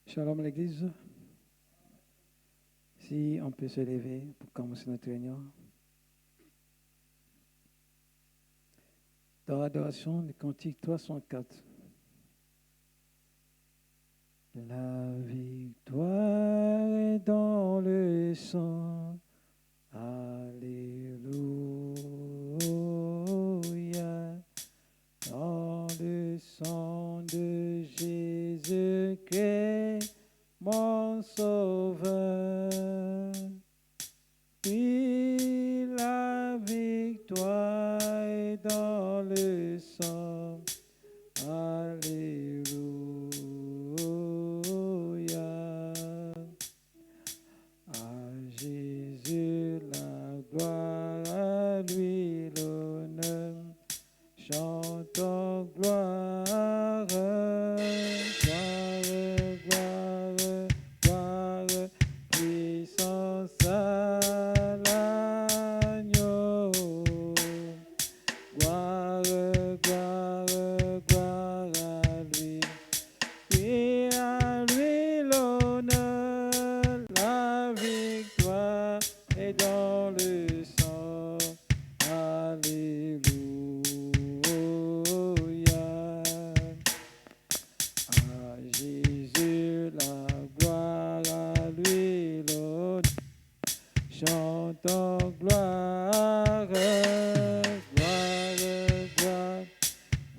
Shalom l'Église. Si on peut se lever pour commencer notre réunion. Dans l'adoration du cantique 304. La victoire est dans le sang. Alléluia. Dans le sang de Jésus-Christ, mon sauveur. Oui, la victoire est dans le sang. Alléluia. À Jésus la gloire, à lui l'honneur. Chantons gloire, gloire, gloire, gloire, puissance à l'agneau. Gloire, gloire, gloire à lui. Puis à lui l'honneur, la victoire est dans le sang. Alléluia. À Jésus la gloire, à lui l'honneur. Chantons gloire, gloire, gloire,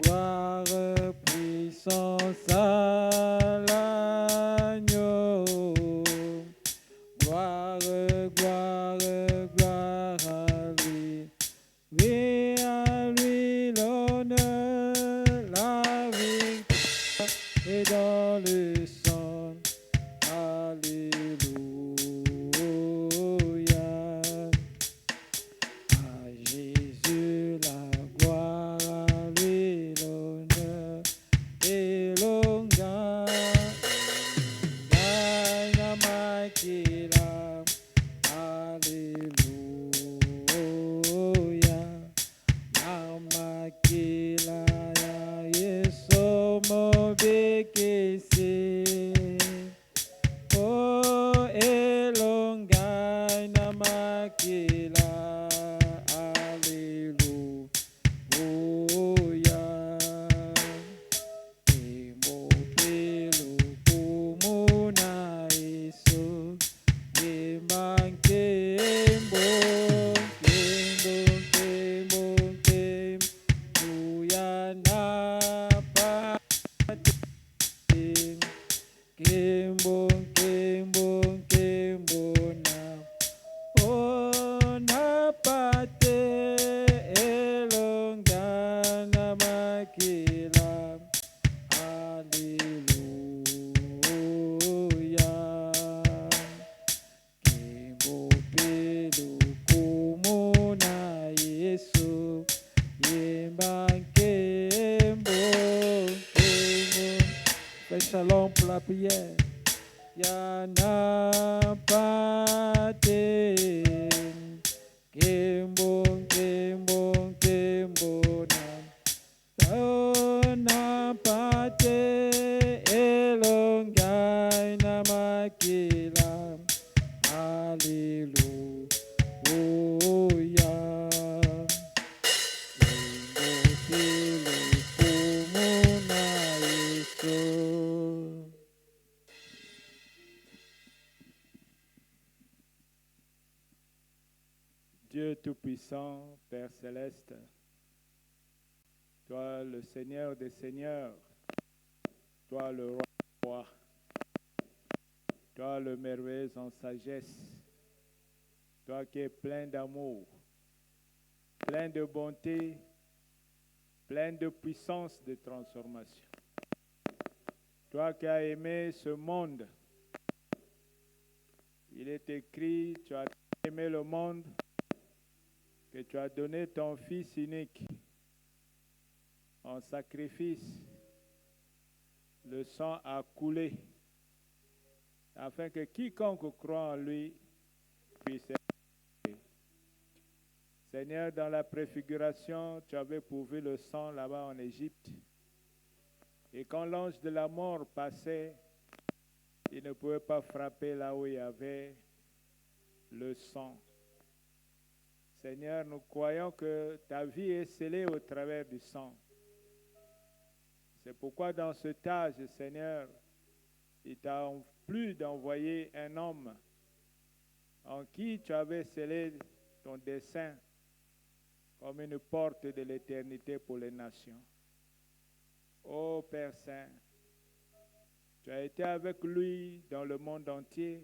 gloire, puissance à l'agneau. Gloire, gloire, gloire à lui. Oui, à lui l'honneur, la victoire est dans le sang. Alléluia. À Jésus la gloire, à lui l'honneur et l'onga. Namakila. Alléluia. Namakila ya Yesu mobekesi. Oh, elongai namakila. Alléluia. Imopelo kumuna Yesu. Kembang, kembang, kembang, kembang, kembang. Kuyana pating. Kembang, kembang, kembang na. Oh, napate elongan namakila. Alléluia. Kembo pelo kumuna Yesu. Yembang, kembang, kembang. Fais shalom pour la prière. Yana paten. Kembang, kembang, kembang na. Na pate elongai namakila. Alléluia. Kembo kumuna Yesu. Dieu Tout-Puissant, Père Céleste, toi le Seigneur des Seigneurs, toi le Roi des Rois, toi le merveilleux en sagesse, toi qui es plein d'amour, plein de bonté, plein de puissance de transformation. Toi qui as aimé ce monde, il est écrit, tu as aimé le monde, que tu as donné ton Fils unique en sacrifice. Le sang a coulé afin que quiconque croit en lui puisse être sauvé. Seigneur, dans la préfiguration, tu avais pourvu le sang là-bas en Égypte. Et quand l'ange de la mort passait, Il ne pouvait pas frapper là où il y avait le sang. Seigneur, nous croyons que ta vie est scellée au travers du sang. C'est pourquoi dans cet âge, Seigneur, il t'a plu d'envoyer un homme en qui tu avais scellé ton dessein comme une porte de l'éternité pour les nations. Ô Père Saint, tu as été avec lui dans le monde entier,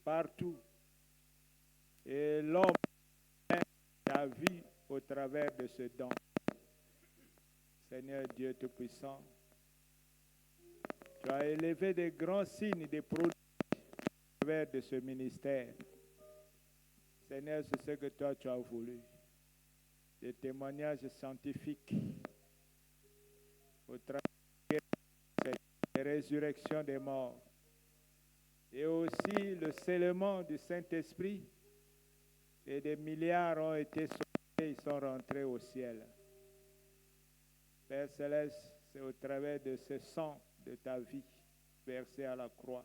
partout. Et l'homme t'a vu au travers de ce don. Seigneur Dieu Tout-Puissant, tu as élevé des grands signes, des prodiges au travers de ce ministère. Seigneur, c'est ce que toi tu as voulu. Des témoignages scientifiques au travers de la résurrection des morts. Et aussi le scellement du Saint-Esprit. Et des milliards ont été sauvés, ils sont rentrés au ciel. Père Céleste, c'est au travers de ce sang de ta vie versé à la croix.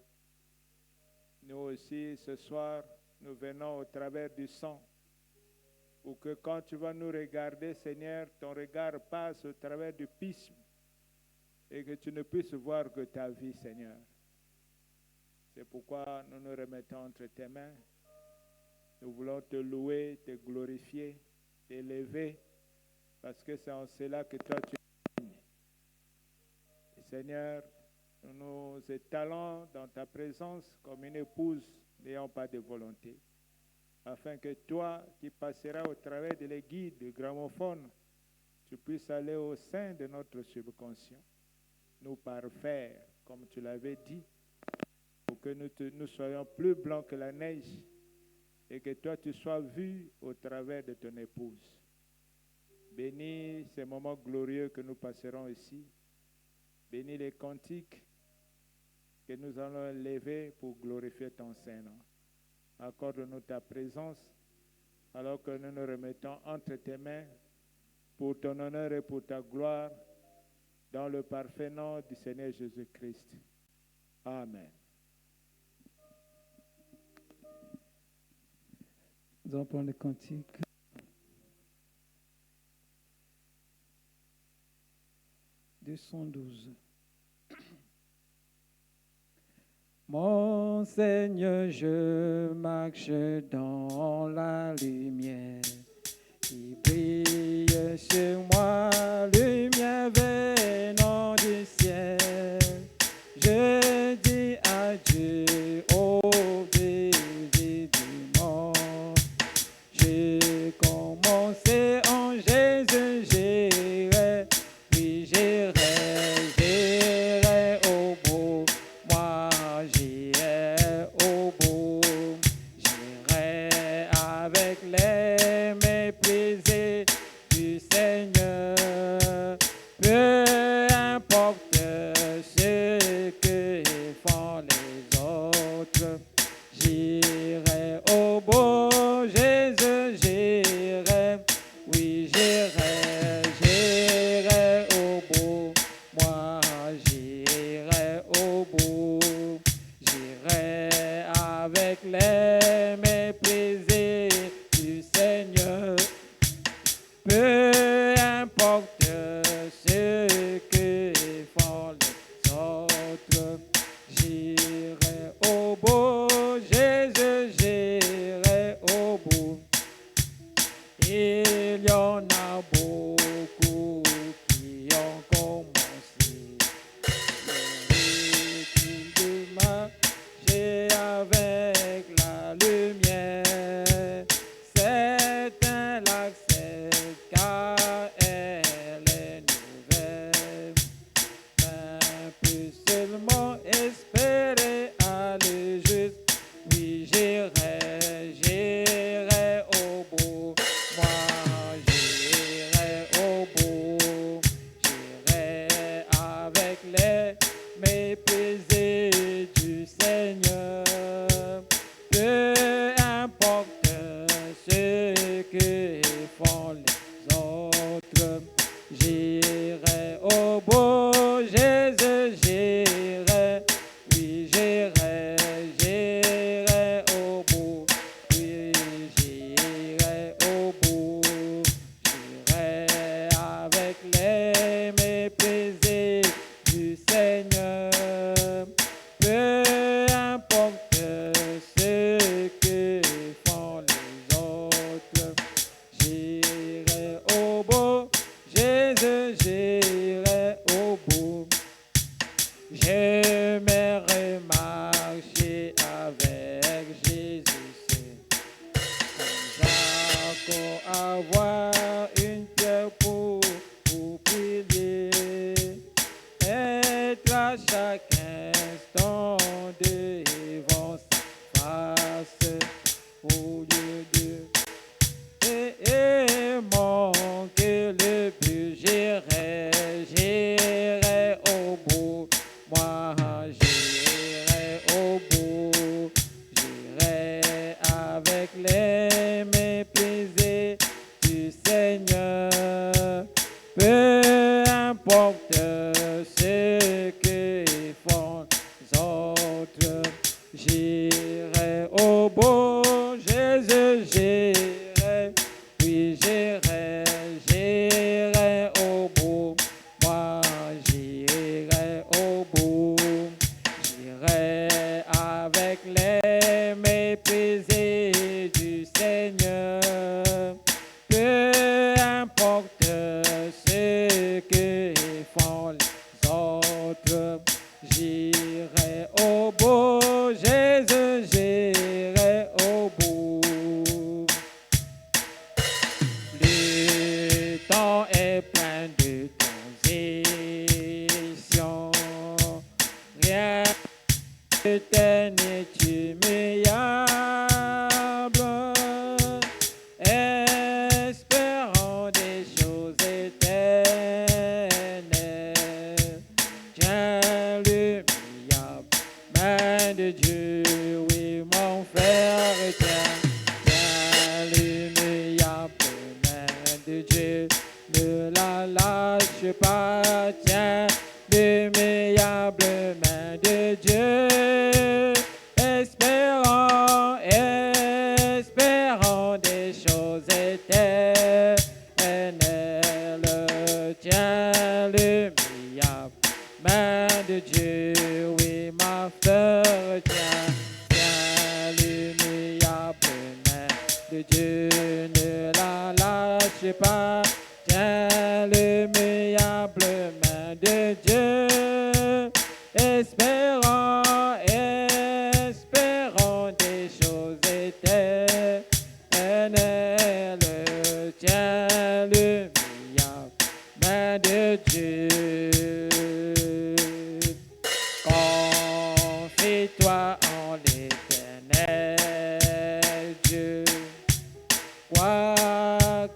Nous aussi, ce soir, nous venons au travers du sang. Pour que quand tu vas nous regarder, Seigneur, ton regard passe au travers du pisme et que tu ne puisses voir que ta vie, Seigneur. C'est pourquoi nous nous remettons entre tes mains. Nous voulons te louer, te glorifier, t'élever, parce que c'est en cela que toi tu es. Et Seigneur, nous nous étalons dans ta présence comme une épouse n'ayant pas de volonté, afin que toi, qui passeras au travers de l'aiguille du gramophone, tu puisses aller au sein de notre subconscient, nous parfaire, comme tu l'avais dit, pour que nous soyons plus blancs que la neige, et que toi tu sois vu au travers de ton épouse. Bénis ces moments glorieux que nous passerons ici. Bénis les cantiques que nous allons élever pour glorifier ton Saint-Nom. Accorde-nous ta présence alors que nous nous remettons entre tes mains pour ton honneur et pour ta gloire dans le parfait nom du Seigneur Jésus-Christ. Amen. Nous allons prendre le cantique. « 212. Mon Seigneur, je marche dans la lumière qui brille sur moi, lumière venant du ciel. Je dis adieu au désir du monde. J'ai commencé en Jésus, j'irai, puis j'irai au bout. Moi, j'irai au bout. J'irai avec les méprisés du Seigneur. Peu importe ce que font les autres. J'irai au bout. Jésus, j'irai, oui, j'irai au bout. Moi, j'irai au bout. J'irai avec les méprisés du Seigneur. Peu importe ce que font les autres. J'irai au bout. Jésus, j'irai au bout. Il y en a beaucoup qui ont commencé de marcher avec la lumière. Certains l'acceptent car elle est nouvelle. Un peu seulement espérer aller juste. Oui, j'irai au bout. Moi, j'irai au bout. J'irai avec les méprisés du Seigneur. Peu importe ce que font les autres. J'irai au bout. Jésus, j'irai. Oui, j'irai. méprisés du Seigneur. Peu importe ce que font les autres, j'irai au bout, Jésus, j'irai au bout. J'aimerais marcher avec Jésus, comme Jacob, avoir une pierre pour prier, être à chaque instant devant sa face, au lieu de manquer le but, j'irai au bout. Moi, j'irai au bout, j'irai avec les méprisés du Seigneur. Peu importe ce que font les autres, j'irai au bout, Jésus, j'irai, oui, j'irai au bout. Moi, j'irai au bout, j'irai avec les méprisés du Seigneur. Peu importe ce que font les autres, j'irai au bout, Jésus, j'irai au bout. Le temps est plein de transitions, rien ne n'est immuable. Espérons des choses éternelles. Tiens l'humiliable main de Dieu, oui mon frère, tiens l'humiliable main de Dieu, ne la lâche pas, tiens l'humiliable main de Dieu. Espérons des choses éternelles. Tiens l'humiliable main de Dieu, oui ma sœur, tiens l'humiliable main de Dieu, ne la lâche pas, tiens l'humiliable main de Dieu. Espérons des choses éternelles. Tiens l'humiliable main de Dieu. Confie-toi en l'Éternel Dieu. Quoi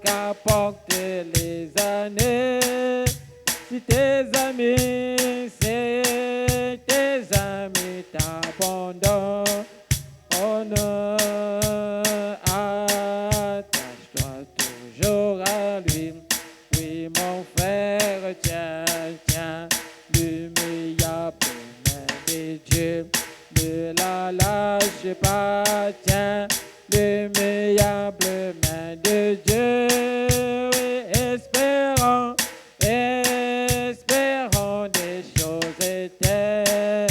qu'apportent les années, si tes amis t'abandonnent, oh non, attache-toi toujours à lui. Oui, mon frère, tiens l'humiliable main de Dieu, ne la lâche pas, tiens l'humiliable main de Dieu. Oui, espérons des choses éternelles.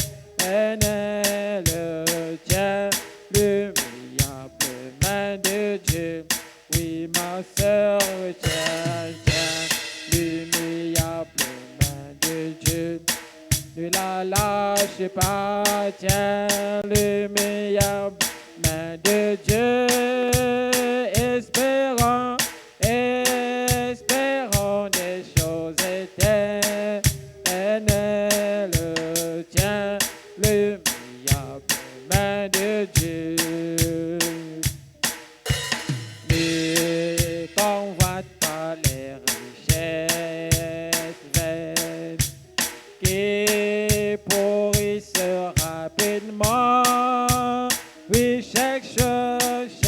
Tiens l'humiliable main de Dieu. Oui, ma sœur, tiens l'humiliable main de Dieu. Ne la lâche pas, tiens l'humiliable main de Dieu. Espérons des choses éternelles. Tiens l'humiliable main de Dieu. Ne convoite pas les richesses vaines qui pourrissent rapidement. Oui, chaque chose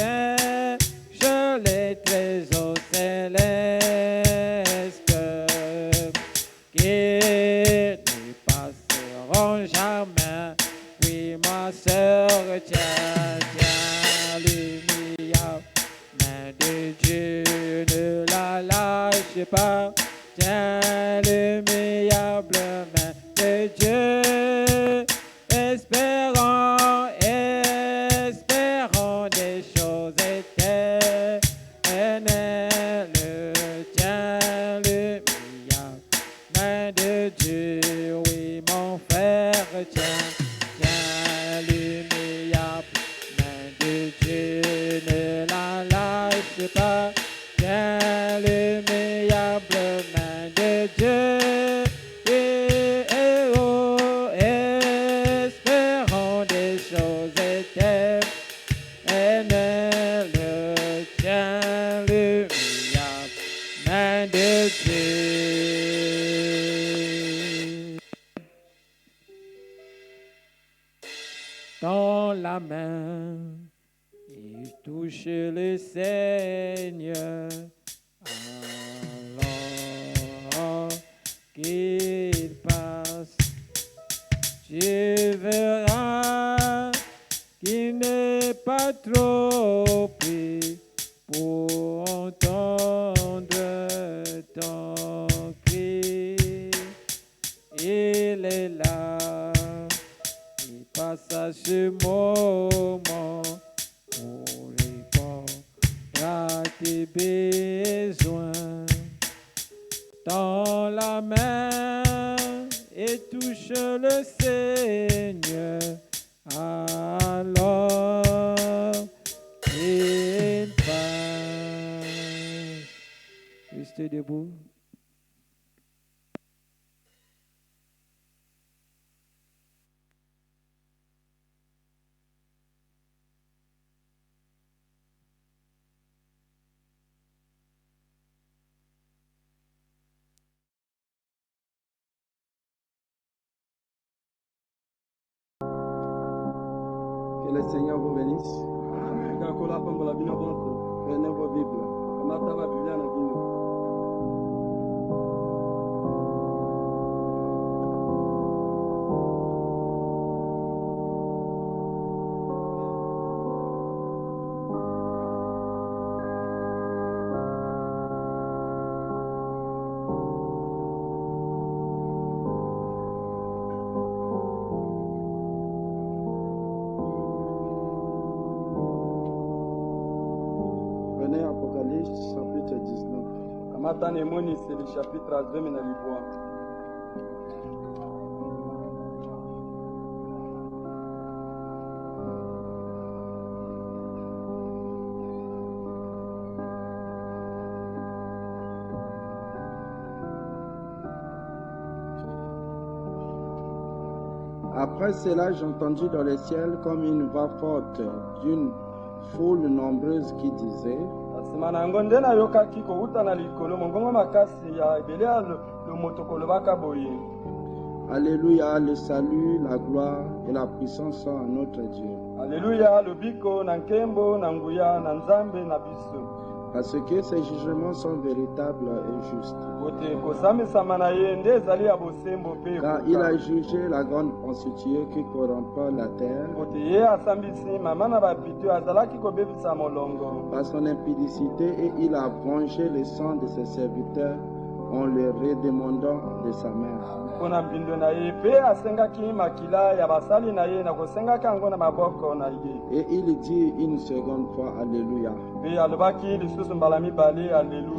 l'immuable main de Dieu. Espérons, espérons des choses éternelles. Tiens l'immuable main de Dieu, oui mon frère, tiens l'immuable main de Dieu, ne la lâche pas. Tiens l'immuable main de Dieu. Espérons des choses éternelles. Tiens l'immuable main de Dieu. Dans la main, il touche le Seigneur, alors qu'il passe, tu verras qu'il n'est pas trop pris pour entendre ton cri. Il est là, il passe à ce moment pour répondre à tes besoins. Tends la main et touche le Seigneur, alors il passe. Restez debout. Que le Seigneur vous bénisse. Prenez vos Bibles. Prenez Apocalypse chapitre 19. Amatanimoni, c'est le chapitre 2 na libwa. Après cela, j'entendis dans le ciel comme une voix forte d'une foule nombreuse qui disait: Asimana yango nde nayokaki kowuta na likolo mongongo makasi ya ebele ya lomoto kolobaka boye. Alléluia, le salut, la gloire et la puissance sont à notre Dieu. Alléluia, lobiko na nkembo na nguya na nzambe na biso. Parce que ces jugements sont véritables et justes. Car il a jugé la grande prostituée qui corrompt la terre. Par son impudicité, et il a vengé le sang de ses serviteurs en le redemandant de sa mère. Et il dit une seconde fois Alléluia.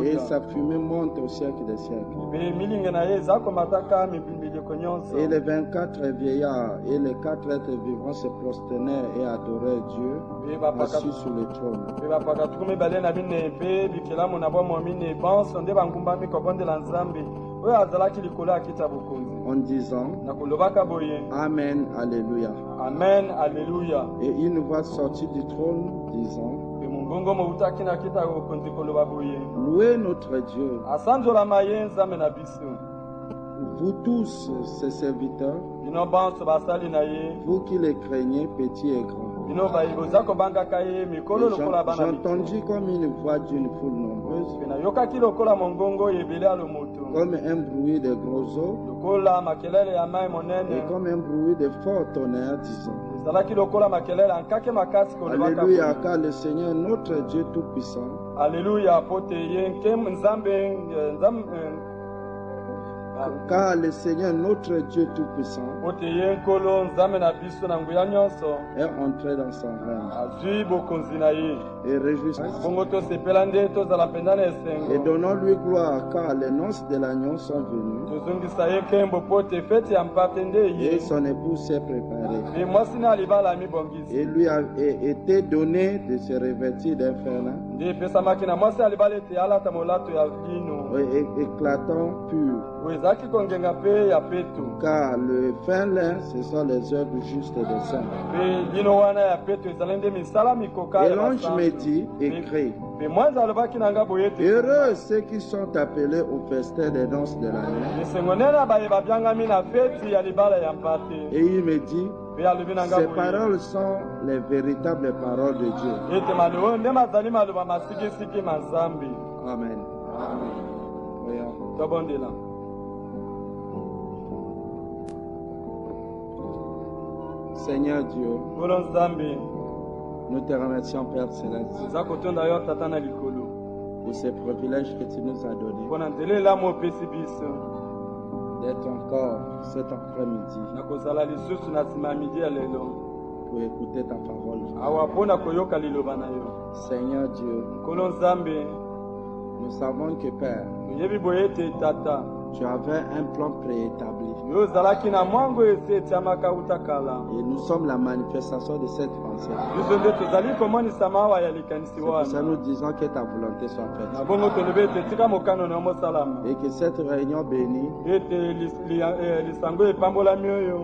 Et sa fumée monte au siècle des siècles. Et les 24 vieillards et les 4 êtres vivants se prosternèrent et adorèrent Dieu assis sur le trône. En disant Amen, Alléluia. Amen, Alléluia. Et une voix sortit du trône disant: Louez notre Dieu, vous tous ses serviteurs, vous qui les craignez, petits et grands. J'entendis comme une voix d'une foule nombreuse, comme un bruit de gros eaux, et comme un bruit de fort tonnerre, disant: Alléluia, car le Seigneur notre Dieu Tout-Puissant car le Seigneur, notre Dieu Tout-Puissant, Ote ye nkolo nzambe na biso na nguya nyonso est entré dans son règne. azwi bokonzi na ye. Et réjouissons Bongo tosepela nde tozala mpenza na et esengo. donnons-lui gloire, car les noces de l'agneau sont venues Tozongisa ye nkembo mpo te feti ya mpate nde et ye. son épouse s'est préparée. Mpe mwasi na libala Et amibongisi. lui a été donné de se revêtir d'un ferna Nde epesamaki na mwasi ya libala ete alata molato ya lino éclatant pur. oyo ezalaki kongenga mpe ya peto. Car le fin lin, ce sont les œuvres justes des saints. Mpe lino wana ya peto ezali nde misala mikoka Et ya l'ange basantu. me dit, écrit, Mpe mwanzi alobaki na nga boye ete heureux ceux qui sont appelés au festin des noces de l'année. esengo nene baye babyangami na feti ya libala ya mpate. Et il me dit, Mpe alobi na nga ces boye paroles sont les véritables paroles de Dieu. ete maloba oyo nde mazali maloba masikisiki ma nzambe. Amen. Voyons. Tobondela. Seigneur Dieu, Nkolo nzambe nous te remercions, Père Céleste, eza kotonda yo tata na likolo pour ces privilèges que tu nous as donnés, mpo na nzela elamu opesi biso d'être encore cet après-midi na kozala lisusu na nsima ya midi ya lelo pour écouter ta parole. awa mpo na koyoka liloba na yo. Seigneur Dieu, Nkolo nzambe nous savons que, Père, toyebi boye ete tata tu avais un plan préétabli. yo ozalaki na mwango esi etiamaka uta kala. Et nous sommes la manifestation de cette pensée. biso nde tozali komonisama awa ya likanisi C'est pour ça que wana nous disons que ta volonté soit na faite. bongo tolobi ete tika mokano na yo mosalama Et que cette réunion bénie ete lisango epambolami oyo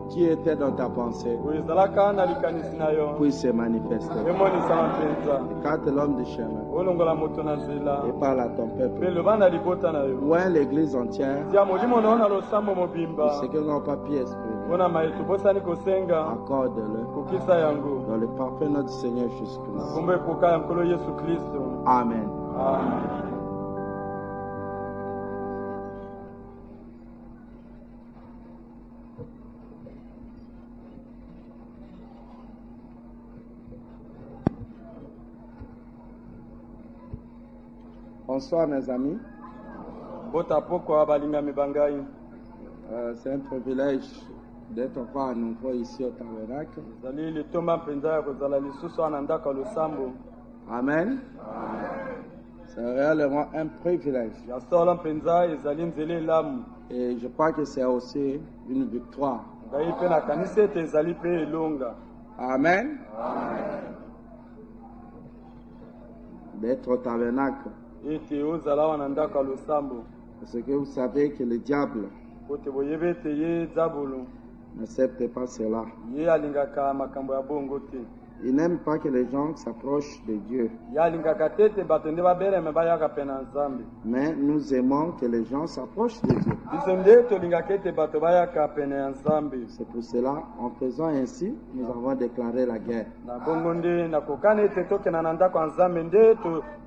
qui était dans ta pensée oyo ezalaka na likanisi na yo puisse se manifester. emonisama mpenza Et quand l'homme de chemin olongola moto na nzela et parle à ton mpe peuple, loba na libota na yo loin l'église entière, tia molimo na yo na losambo mobimba ce que n'ont pas pu exprimer, mpona mayetu bosani kosenga accorde-le kokisa yango dans le parfait nom du Seigneur Jésus-Christ. kombo ekoka ya nkolo yesu kristo. Amen. Amen. Bonsoir mes amis. bota pokwa balingami bangai. C'est un privilège d'être encore à nouveau ici au tabernacle. ezali litomba mpenza ya kozala lisusu wana ndako ya losambo. Amen. C'est réellement un privilège. ya solo mpenza ezali nzela elamu. Et je crois que c'est aussi une victoire. ngai mpe nakanisi ete ezali mpe elonga. Amen. D'être au tabernacle. ete ozala wana ndako ya losambo. Parce que vous savez que le diable po te boyebi ete ye zabulu n'accepte pas cela. ye alingaka makambo ya bongo te. Il n'aime pas que les gens s'approchent de Dieu. ye alingaka te ete bato nde babeleme bayaka mpe na nzambe. Mais nous aimons que les gens s'approchent de Dieu. biso nde tolingaka ete bato bayaka pene ya nzambe. C'est pour cela, en faisant ainsi, nous avons déclaré la guerre. na bongo nde nakokana ete tokenda na ndako ya nzambe nde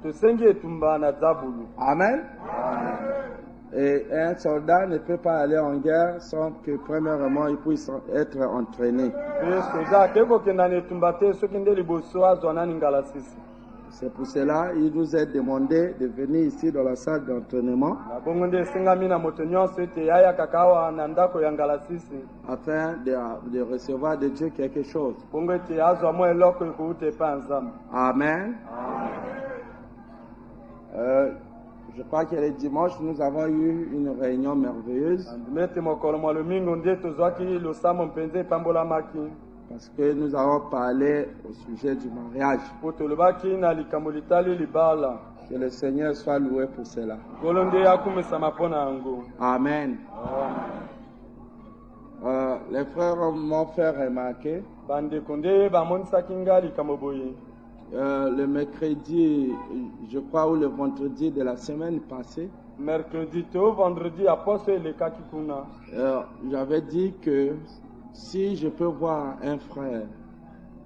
tosengi etumba na zabulu. Amen. Et un soldat ne peut pas aller en guerre sans que, premièrement, il puisse être entraîné. mpe soza ake kokenda na etumba te soki nde liboso azwa nani ngalasisi. C'est pour cela qu'il nous est demandé de venir ici dans la salle d'entraînement na bongo nde esengami na moto nyonso ete ayakaka awa na ndako ya ngalasisi afin de recevoir de Dieu quelque chose. bongo ete azwa mwa eloko ekouta epa ya nzambe. Amen. Je crois que le dimanche, nous avons eu une réunion merveilleuse andimi ete mokolo mwa lomingo nde tozwaki losambo mpenza epambolamaki parce que nous avons parlé au sujet du mariage. mpo tolobaki na likambo litali libala. Que le Seigneur soit loué pour cela. nkolo nde akumesama mpo na yango. Amen. Les frères m'ont fait remarquer bandeko nde bamonisaki nga likambo boye. le mercredi, je crois, ou le vendredi de la semaine passée, mercredi to vendredi aposo elekaki kuna. J'avais dit que si je peux voir un frère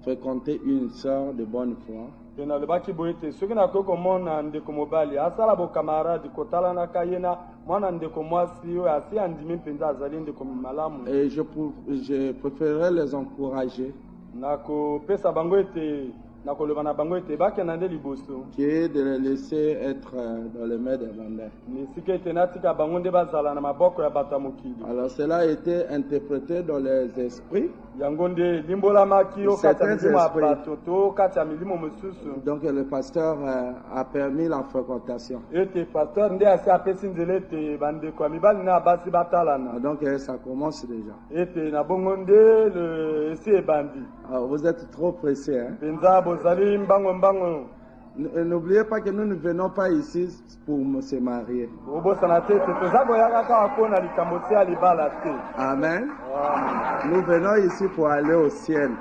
fréquenter une sœur de bonne foi, te nalobaki boye te soki nakoki komona ndeko mobali asala bokamaradi kotalanaka ye na mwana ndeko mwasi oyo asi andimi mpenza azali ndeko malamu. et je préférerais les encourager nakopesa bango ete qui est de les laisser être dans les mains des mondains. Alors cela a été interprété dans les esprits. Certains esprits. Donc le pasteur a permis la fréquentation. Donc ça commence déjà. Alors, vous êtes trop pressés. Hein? N'oubliez pas que nous ne venons pas ici pour se marier. Amen. Nous venons ici pour aller au ciel.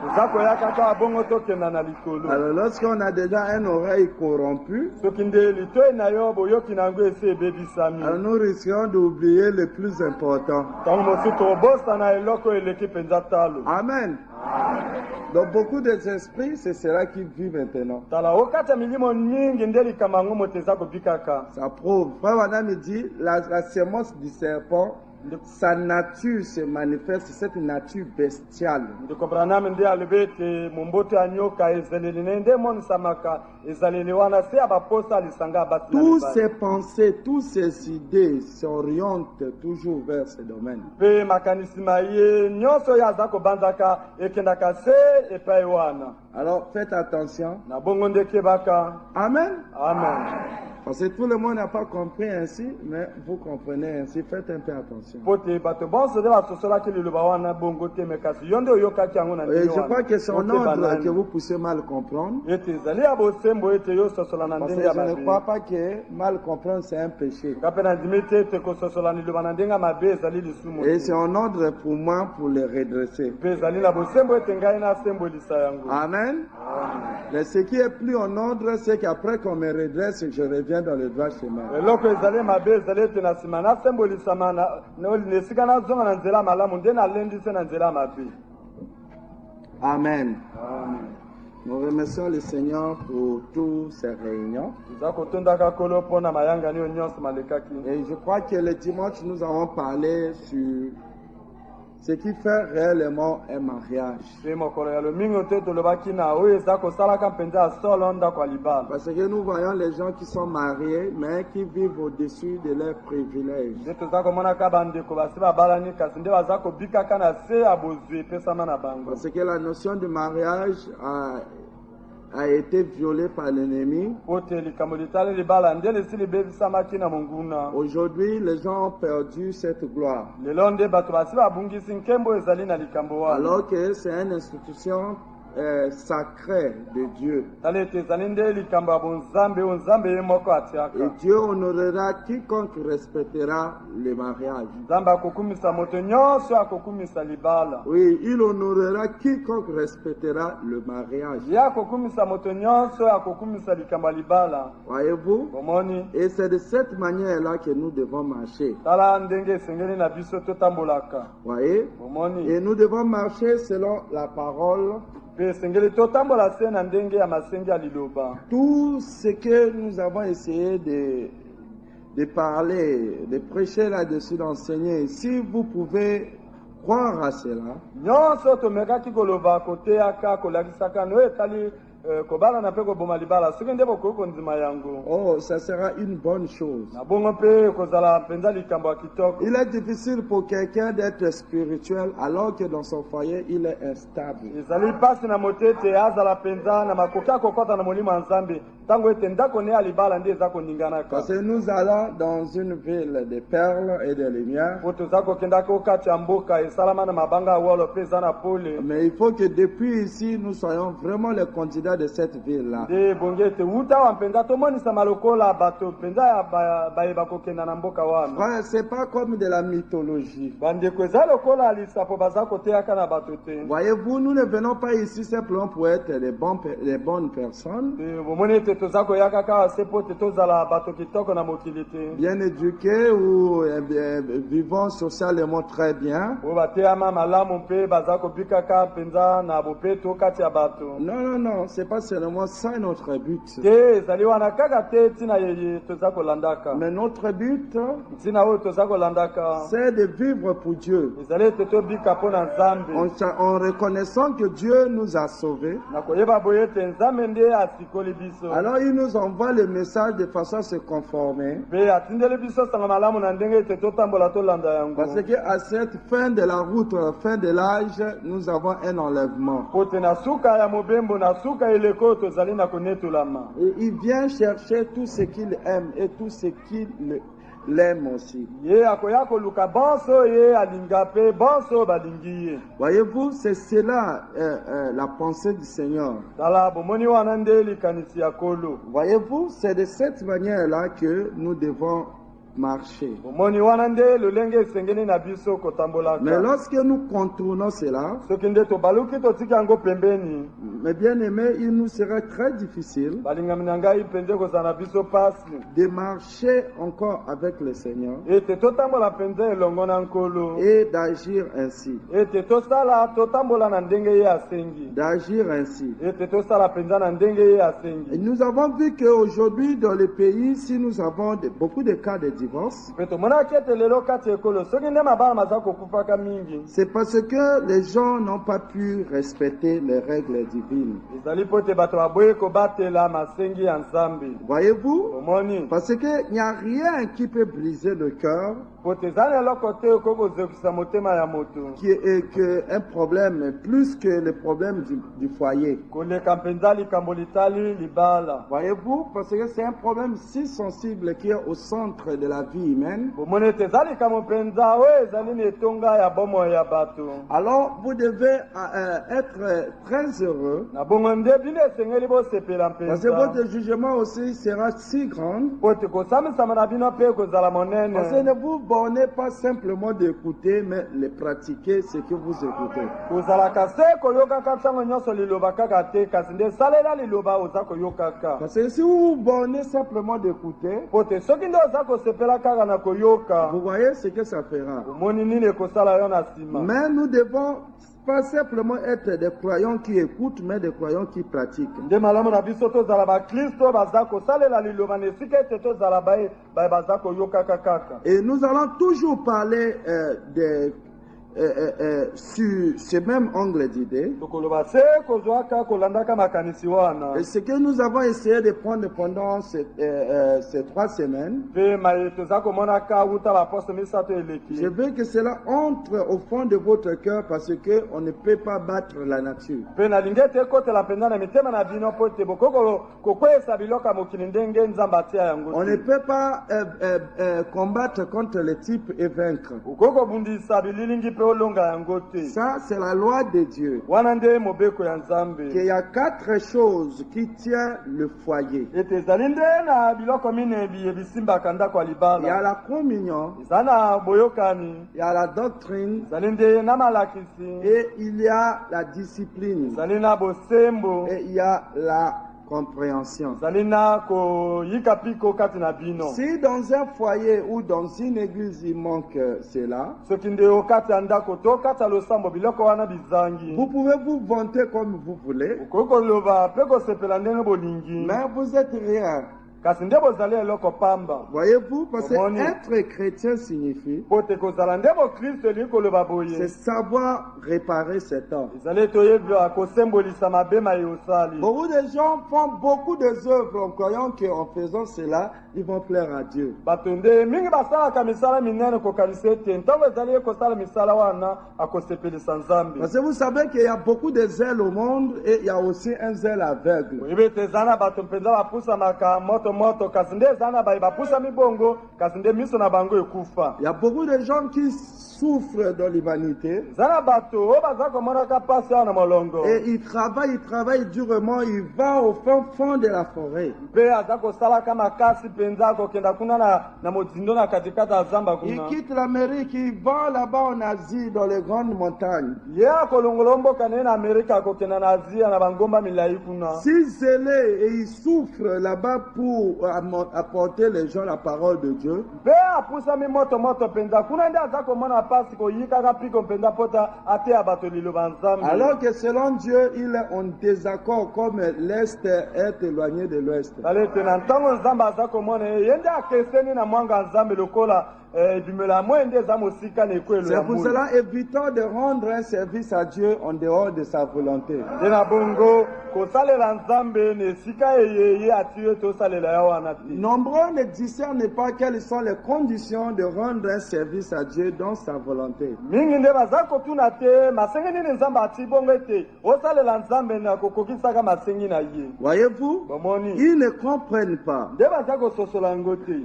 Alors lorsqu'on a déjà une oreille corrompue, alors nous risquons d'oublier le plus important. Amen. Donc beaucoup des esprits, c'est cela qui vit maintenant. Ça prouve. Frère Madame dit, la sémence du serpent, sa nature se manifeste, cette nature bestiale. Tous ces pensées, toutes ces idées s'orientent toujours vers ce domaine. Alors faites attention. Amen. Amen. Parce que tout le monde n'a pas compris ainsi, mais vous comprenez ainsi. Faites un peu attention. Et je crois que c'est un ordre que vous poussez mal comprendre. Parce que je ne crois pas que mal comprendre c'est un péché. Et c'est un ordre pour moi pour le redresser. Amen. Mais ce qui est plus en ordre, c'est qu'après qu'on me redresse, je reviens dans le droit chemin. Amen. Nous remercions le Seigneur pour toutes ces réunions. Et je crois que le dimanche, nous avons parlé sur ce qui fait réellement un mariage. Parce que nous voyons les gens qui sont mariés, mais qui vivent au-dessus de leurs privilèges. Parce que la notion de mariage a été violée par l'ennemi. Aujourd'hui, les gens ont perdu cette gloire. Alors que c'est une institution sacré de Dieu. Et Dieu honorera quiconque respectera le mariage. Oui, il honorera quiconque respectera le mariage. Voyez-vous? Et c'est de cette manière-là que nous devons marcher. Voyez? Et nous devons marcher selon la parole. Tout ce que nous avons essayé de parler, de prêcher là-dessus, d'enseigner, si vous pouvez croire à cela, oh, ça sera une bonne chose. Il est difficile pour quelqu'un d'être spirituel alors que dans son foyer il est instable. Parce que nous allons dans une ville de perles et de lumière. Mais il faut que depuis ici nous soyons vraiment les candidats de cette ville-là. Ouais, c'est pas comme de la mythologie. Voyez-vous, nous ne venons pas ici simplement pour être des bonnes personnes. bien éduqués ou vivant socialement très bien. Non, non, c'est pas seulement ça notre but. Mais notre but, c'est de vivre pour Dieu. En reconnaissant que Dieu nous a sauvés. Alors il nous envoie le message de façon à se conformer. Parce qu'à cette fin de la route, fin de l'âge, nous avons un enlèvement. Et il vient chercher tout ce qu'il aime et tout ce qu'il l'aime aussi. Voyez-vous, c'est cela la pensée du Seigneur. Voyez-vous, c'est de cette manière-là que nous devons marcher. Mais lorsque nous contournons cela, mes bien-aimés, il nous sera très difficile de marcher encore avec le Seigneur et d'agir ainsi. D'agir ainsi. Et nous avons vu qu'aujourd'hui dans le pays, si nous avons beaucoup de cas de divorce, c'est parce que les gens n'ont pas pu respecter les règles divines. Voyez-vous, parce qu'il n'y a rien qui peut briser le cœur qui est que un problème plus que le problème du foyer. Voyez-vous, parce que c'est un problème si sensible qui est au centre de la vie humaine. Alors vous devez être très heureux, parce que votre jugement aussi sera si grand. Parce que ne vous bornez pas simplement d'écouter, mais de pratiquer ce que vous écoutez. Parce que si vous vous bornez simplement d'écouter, vous voyez ce que ça fera. Mais nous devons pas simplement être des croyants qui écoutent, mais des croyants qui pratiquent. Et nous allons toujours parler sur ce même angle d'idée. Et ce que nous avons essayé de prendre pendant ces 3 semaines, je veux que cela entre au fond de votre cœur, parce qu'on ne peut pas battre la nature. On ne peut pas combattre contre le type et vaincre. Ça, c'est la loi de Dieu. Qu'il y a 4 choses qui tiennent le foyer. Il y a la communion, il y a la doctrine, et il y a la discipline, et il y a la compréhension. Si dans un foyer ou dans une église il manque cela, vous pouvez vous vanter comme vous voulez, mais vous êtes rien. Voyez-vous, parce que être chrétien signifie c'est savoir réparer cet homme. Beaucoup de gens font beaucoup des œuvres en croyant qu'en faisant cela, ils vont plaire à Dieu. Parce que vous savez qu'il y a beaucoup de zèle au monde et il y a aussi un zèle aveugle. moto kasi nde zana bai bapusa mibongo kasi nde miso na bango ekufa. Il y a beaucoup de gens qui souffrent dans l'humanité. Zana bato o baza komonaka pasi awa na molongo. Et il travaille durement, il va au fond de la forêt. Mpe aza kosalaka makasi mpenza kokenda kuna na mozindo na katikati ya zamba kuna. Il quitte l'Amérique, il va là-bas en Asie, dans les grandes montagnes. Ye akolongola mboka na Amerika akokenda na Asia na bangomba milai kuna. Si zélé et il souffre là-bas pour apporter les gens la parole de Dieu. Mpe apusami moto mpenza kuna nde aza komona pasi koyikaka piko mpenza pota ateya bato liloba nzambe. Alors que selon Dieu, il est en désaccord comme l'Est est éloigné de l'Ouest. Alete na ntango nzambe aza komona ye nde akeseni na mwanga nzambe lokola c'est pour cela évitons de rendre un service à Dieu en dehors de sa volonté. Nombreux ne discernent pas quelles sont les conditions de rendre un service à Dieu dans sa volonté. Voyez-vous, ils ne comprennent pas.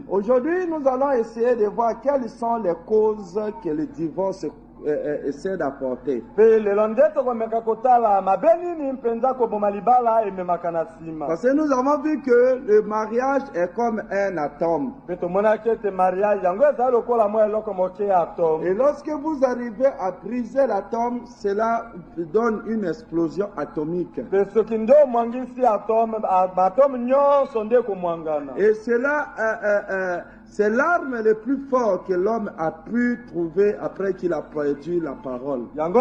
Aujourd'hui, nous allons essayer de voir quelles sont les causes que le divorce essaie d'apporter. Parce que nous avons vu que le mariage est comme un atome. Et lorsque vous arrivez à briser l'atome, cela donne une explosion atomique. Et cela c'est l'arme le plus fort que l'homme a pu trouver après qu'il a produit la parole. Parce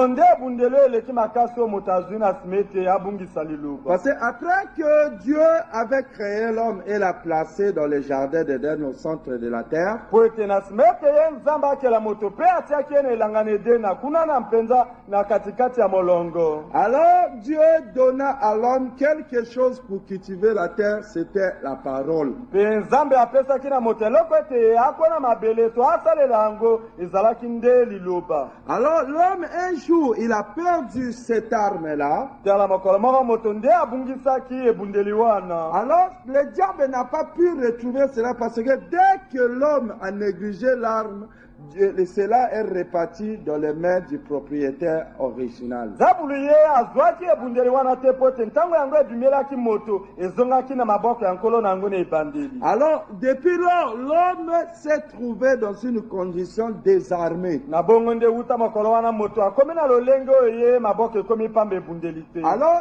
que après que Dieu avait créé l'homme et l'a placé dans le jardin d'Éden au centre de la terre, alors Dieu donna à l'homme quelque chose pour cultiver la terre, c'était la parole. Alors l'homme un jour il a perdu cette arme-là. Alors le diable n'a pas pu retrouver cela parce que dès que l'homme a négligé l'arme, cela est réparti dans les mains du propriétaire original. Alors, depuis lors, l'homme s'est trouvé dans une condition désarmée. Alors,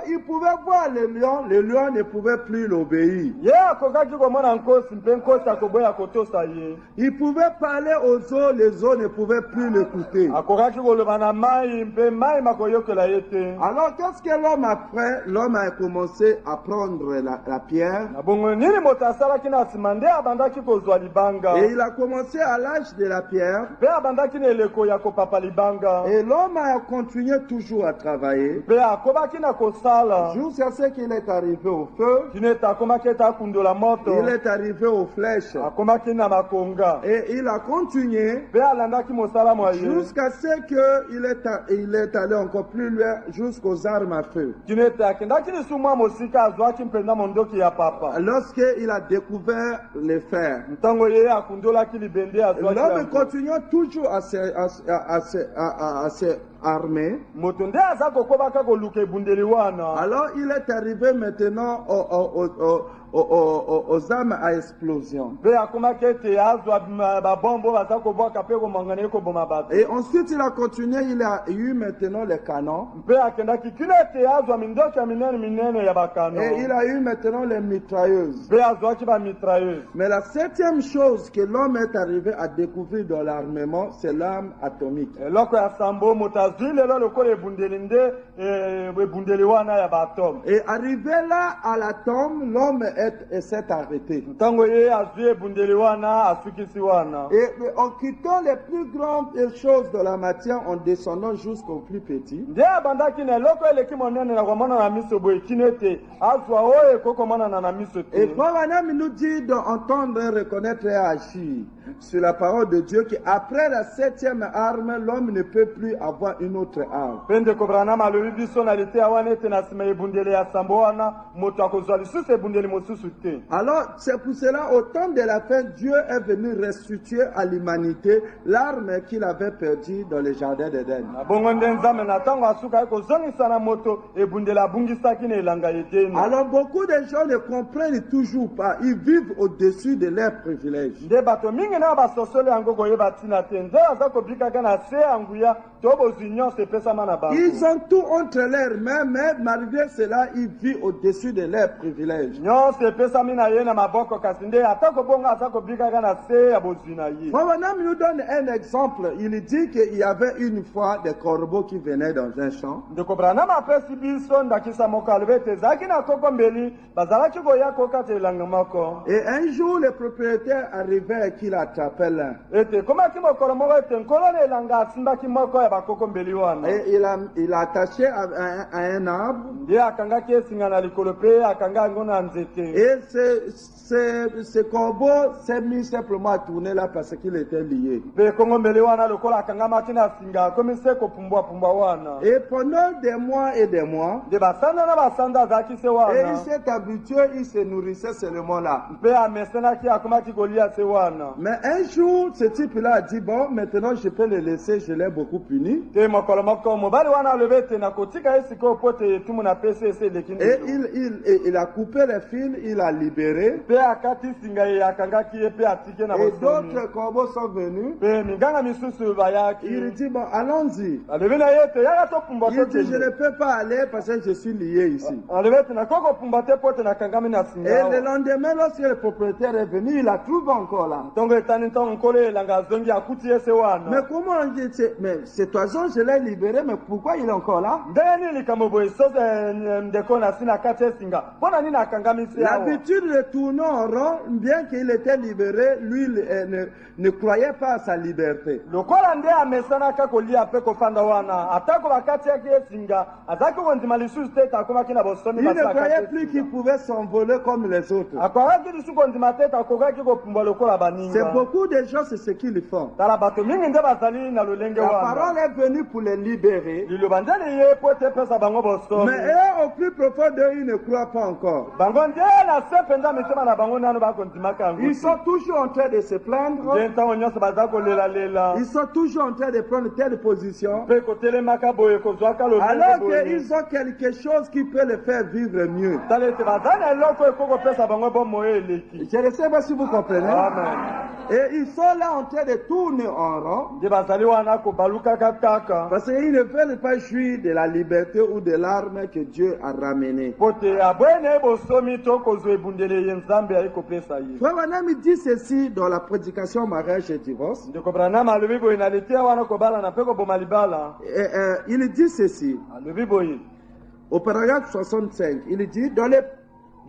il pouvait voir le lion ne pouvait plus l'obéir. Il pouvait parler aux eaux, les eaux ne pouvaient plus l'écouter. Alors qu'est-ce que l'homme a fait? L'homme a commencé à prendre la pierre. Et il a commencé à l'âge de la pierre. Et l'homme a continué toujours à travailler. Jusqu'à ce qu'il est arrivé au feu. Il est arrivé aux flèches. Et il a continué jusqu'à ce qu'il est allé encore plus loin jusqu'aux armes à feu. Lorsqu'il a découvert les fers, l'homme continue toujours à se armer. Alors il est arrivé maintenant aux armes à explosion. Et ensuite il a continué, il a eu maintenant les canons. Et il a eu maintenant les mitrailleuses. Mais la septième chose que l'homme est arrivé à découvrir dans l'armement, c'est l'arme atomique. Et arrivé là à l'atome, l'homme s'est arrêté. Et en quittant Commençons les plus grandes choses de la matière en descendant jusqu'au plus petit. nde abandaki na eloko eleki monene na komona na miso boye kino ete azwa oyo ekokomona na miso Et te. Frère Branham nous dit d'entendre, reconnaître et agir sur la parole de Dieu qu'après la 7e arme, l'homme ne peut plus avoir une autre arme. Pende Branham alobi biso na lite awana ete na nsima ebundeli ya sambo wana moto akozwa lisusu ebundeli mosusu te. Alors, c'est pour cela, au temps de la fin, Dieu est venu restituer à l'humanité l'arme qu'il avait perdue dans le jardin d'Éden. Na bongo nde nzambe na ntango asuka ekozongisa na moto ebundeli abungisaki na elanga edeni. Alors, beaucoup de gens ne comprennent toujours pas. Ils vivent au-dessus de leurs privilèges. Nde bato mingi na basosoli yango koyeba ntina te nde aza kobikaka na se ya nguya to bozwi nyonso epesama na bango. Ils ont tout entre leurs mains, mais malgré cela, ils vivent au-dessus de leurs privilèges. nyonso epesami na ye na maboko kasi nde ata kobonga aza kobikaka na se ya bozwi na ye. Maintenant, il nous donne un exemple. Il dit qu'il y avait une fois des corbeaux qui venaient dans un champ. ndeko Branham apesi biso ndakisa moko alobi ete ezalaki na koko mbeli bazalaki koya kokata elanga moko. Et un jour, le propriétaire arrivait et qu'il attrapait l'un. ete ekomaki mokolo moko ete nkolo na elanga asimbaki moko ya bakoko mbeli wana. Et il a attaché à un arbre. nde akangaki esinga na likolo mpe akanga yango na nzete. Et ce corbeau s'est mis simplement à tourner là parce qu'il était lié. mpe kongo mbeli wana lokola akangamaki na singa akomi se kopumbwapumbwa wana. Et pendant des mois et des mois, nde basanda na basanda azalaki se et wana. il s'est habitué, il se nourrissait seulement là. mpe amesenaki akomaki kolia se wana. Mais un jour, ce type-là a dit, bon, maintenant je peux le laisser, je l'ai beaucoup puni. te mokolo moko mobali wana alobi ete nakotika ye sikoyo po te etumu na pesi ese eleki Et ndelo. il a coupé les fils, il a libéré. mpe akati singa ye akangaki ye mpe atike na Et bosomi. d'autres corbeaux sont venus. mpe minganga misusu bayaki. Il dit, bon, allons-y. alobi na ye ete yaka topumbwa Il dit, je ne tokende. peux pas aller parce que je suis lié ici. alobi ete nakoki kopumbwa te po te nakangami na Et singa le awa. lendemain, lorsque le propriétaire est venu, il la trouve encore là. ntongo etani ntongo nkolo elanga azongi akuti ye se Mais wana. comment on dit, mais cet oiseau, je l'ai libéré, mais pourquoi il est encore là? ndenge nini likambo boye soki ndeko na si na kati esinga mpo na nini akangamisi awa. L'habitude de tourner en rond, bien qu'il était libéré, lui ne croyait pas à sa liberté. lokola nde amesanaka kolia mpe kofanda wana atako bakati yaki esinga azalaki kondima lisusu te ete akomaki na bosomi Il ne basi na croyait kati plus esinga. qu'il pouvait s'envoler comme les autres. akokaki lisusu kondima te ete akokaki kopumbwa lokola C'est baninga. beaucoup de gens, c'est ce qu'ils font. tala bato mingi nde bazali na lolenge La wana. parole est venue pour les libérer, liloba nde liye po ete epesa bango bosomi. mais eux, au plus profond d'eux, ils ne croient pas encore. bango nde na se mpenza mitema na bango nano bakondimaka yango Ils te. sont toujours en train de se plaindre. nde ntango nyonso baza kolelalela Ils sont toujours en train de prendre telle position. mpe kotelemaka boye kozwaka lolenge Alors boye. qu'ils ont quelque chose qui peut les faire vivre mieux. tala ete baza na eloko eko kopesa bango bomoyo eleki. Je ne sais pas si vous comprenez. amen. Et ils sont là en train de tourner en rond nde bazali wana kobalukaka kaka parce qu'ils ne veulent pas jouir de la liberté ou de l'arme que Dieu a ramenée. po te abwene ye bosomi to kozwa ebundele ye nzambe ayi kopesa ye. Frère Branham dit ceci dans la prédication mariage et divorce. ndeko Branham alobi boye na litiya wana kobala na mpe koboma libala. Il dit ceci alobi boye au paragraphe 65. Il dit dans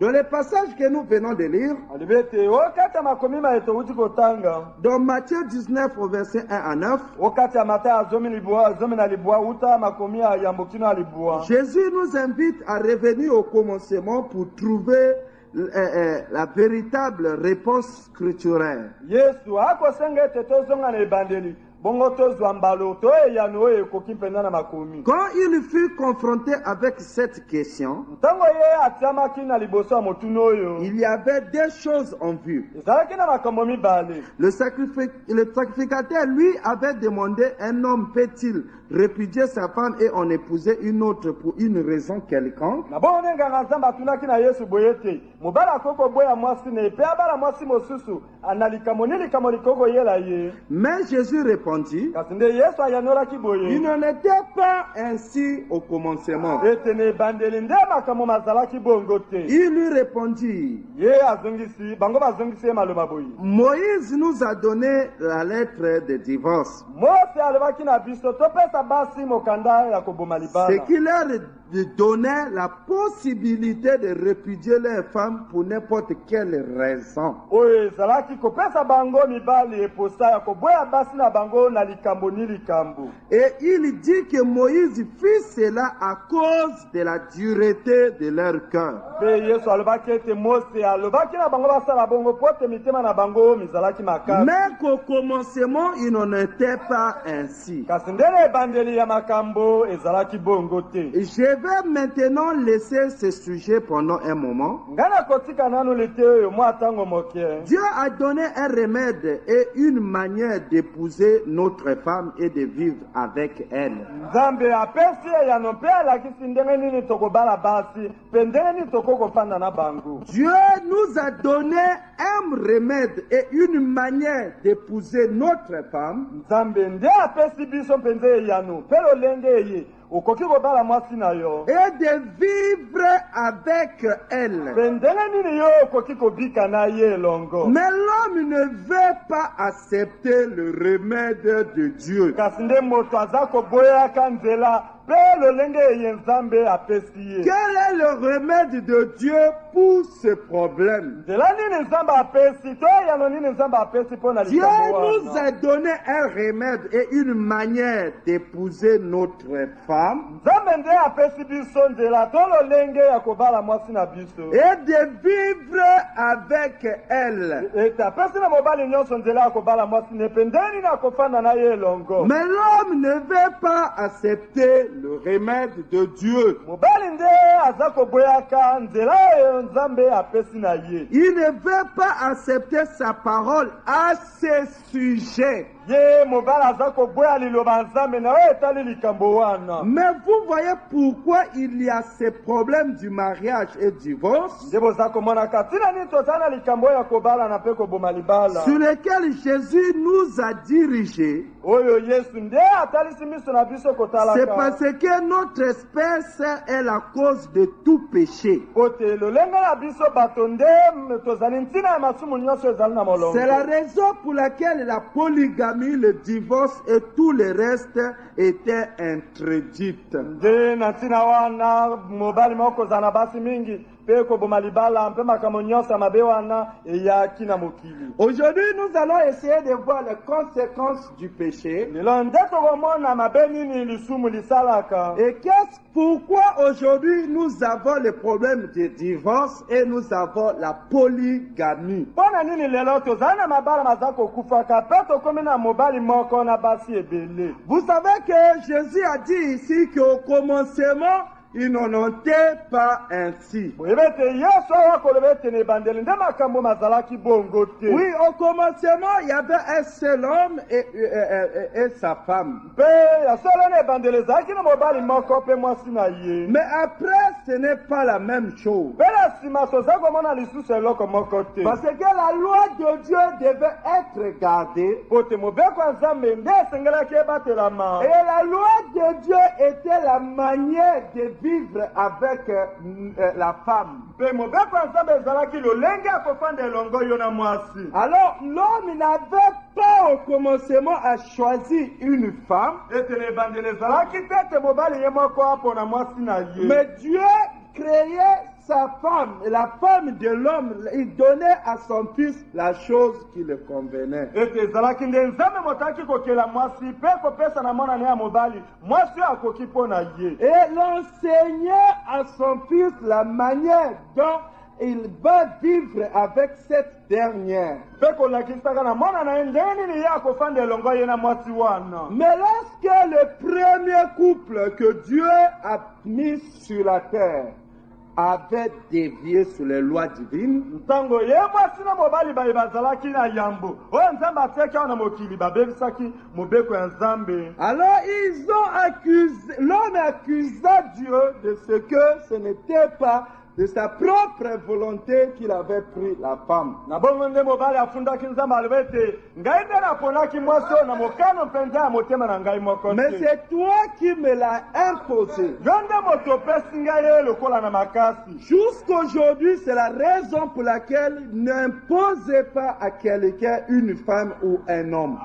les passages que nous venons de lire, alobi ete okati ya makomi ma ete outi kotanga dans Matthieu 19 au verset 1 à 9, okati ya mata azomi na libwa uta makomi ya yambo kino ya libwa. Jésus nous invite à revenir au commencement pour trouver la véritable réponse scripturaire. yesu akosenga ete tozonga na ebandeli bongo tozwa mbalo to eyano oyo ekoki mpenza na makomi. Quand il fut confronté avec cette question, ntango ye atiamaki na liboso ya motuna oyo il y avait deux choses en vue. ezalaki na makambo mibale. Le sacrificateur, lui, avait demandé un homme peut-il répudier sa femme et en épouser une autre pour une raison quelconque. na bongo nde nganga nzambe atunaki na yesu boye ete mobali akoki koboya mwasi na epe abala mwasi mosusu na likambo ni likambo likoki koyela ye. Mais Jésus répondit, répondit, il n'en était pas ainsi au commencement. Il lui répondit, Moïse nous a donné la lettre de divorce. Ce qui leur donnait la possibilité de répudier leurs femmes pour n'importe quelle raison. Et il dit que Moïse fit cela à cause de la dureté de leur cœur. Mais qu'au commencement, il n'en était pas ainsi. Je vais maintenant laisser ce sujet pendant un moment. Dieu a donné un remède et une manière d'épouser notre femme et de vivre avec elle. Dieu nous a donné un remède et une manière d'épouser notre femme et de vivre avec elle. Mais l'homme ne veut pas accepter le remède de Dieu. Quel est le remède de Dieu pour ce problème? Dieu nous a donné un remède et une manière d'épouser notre femme et de vivre avec elle. Mais l'homme ne veut pas accepter le remède de Dieu. Il ne veut pas accepter sa parole à ce sujet. Mais vous voyez pourquoi il y a ces problèmes du mariage et du divorce sur lesquels Jésus nous a dirigés. C'est parce que notre espèce est la cause de tout péché. C'est la raison pour laquelle la polygamie, le divorce et tout le reste étaient introduites. Aujourd'hui, nous allons essayer de voir les conséquences du péché. Et pourquoi aujourd'hui nous avons le problème de divorce et nous avons la polygamie. Vous savez que Jésus a dit ici qu'au commencement, il n'en était pas ainsi. Oui, au commencement, il y avait un seul homme et sa femme. Mais après, ce n'est pas la même chose. Parce que la loi de Dieu devait être gardée. Et la loi de Dieu était la manière de vivre avec la femme. Alors l'homme n'avait pas au commencement à choisir une femme. Mais Dieu créait sa femme, la femme de l'homme, il donnait à son fils la chose qui le convenait. Et l'enseignait à son fils la manière dont il va vivre avec cette dernière. Mais lorsque le premier couple que Dieu a mis sur la terre avait dévié sur les lois divines, alors ils ont accusé, l'homme accusa Dieu de ce que ce n'était pas de sa propre volonté qu'il avait pris la femme. Mais c'est toi qui me l'as imposé. Jusqu'aujourd'hui, c'est la raison pour laquelle n'imposez pas à quelqu'un une femme ou un homme.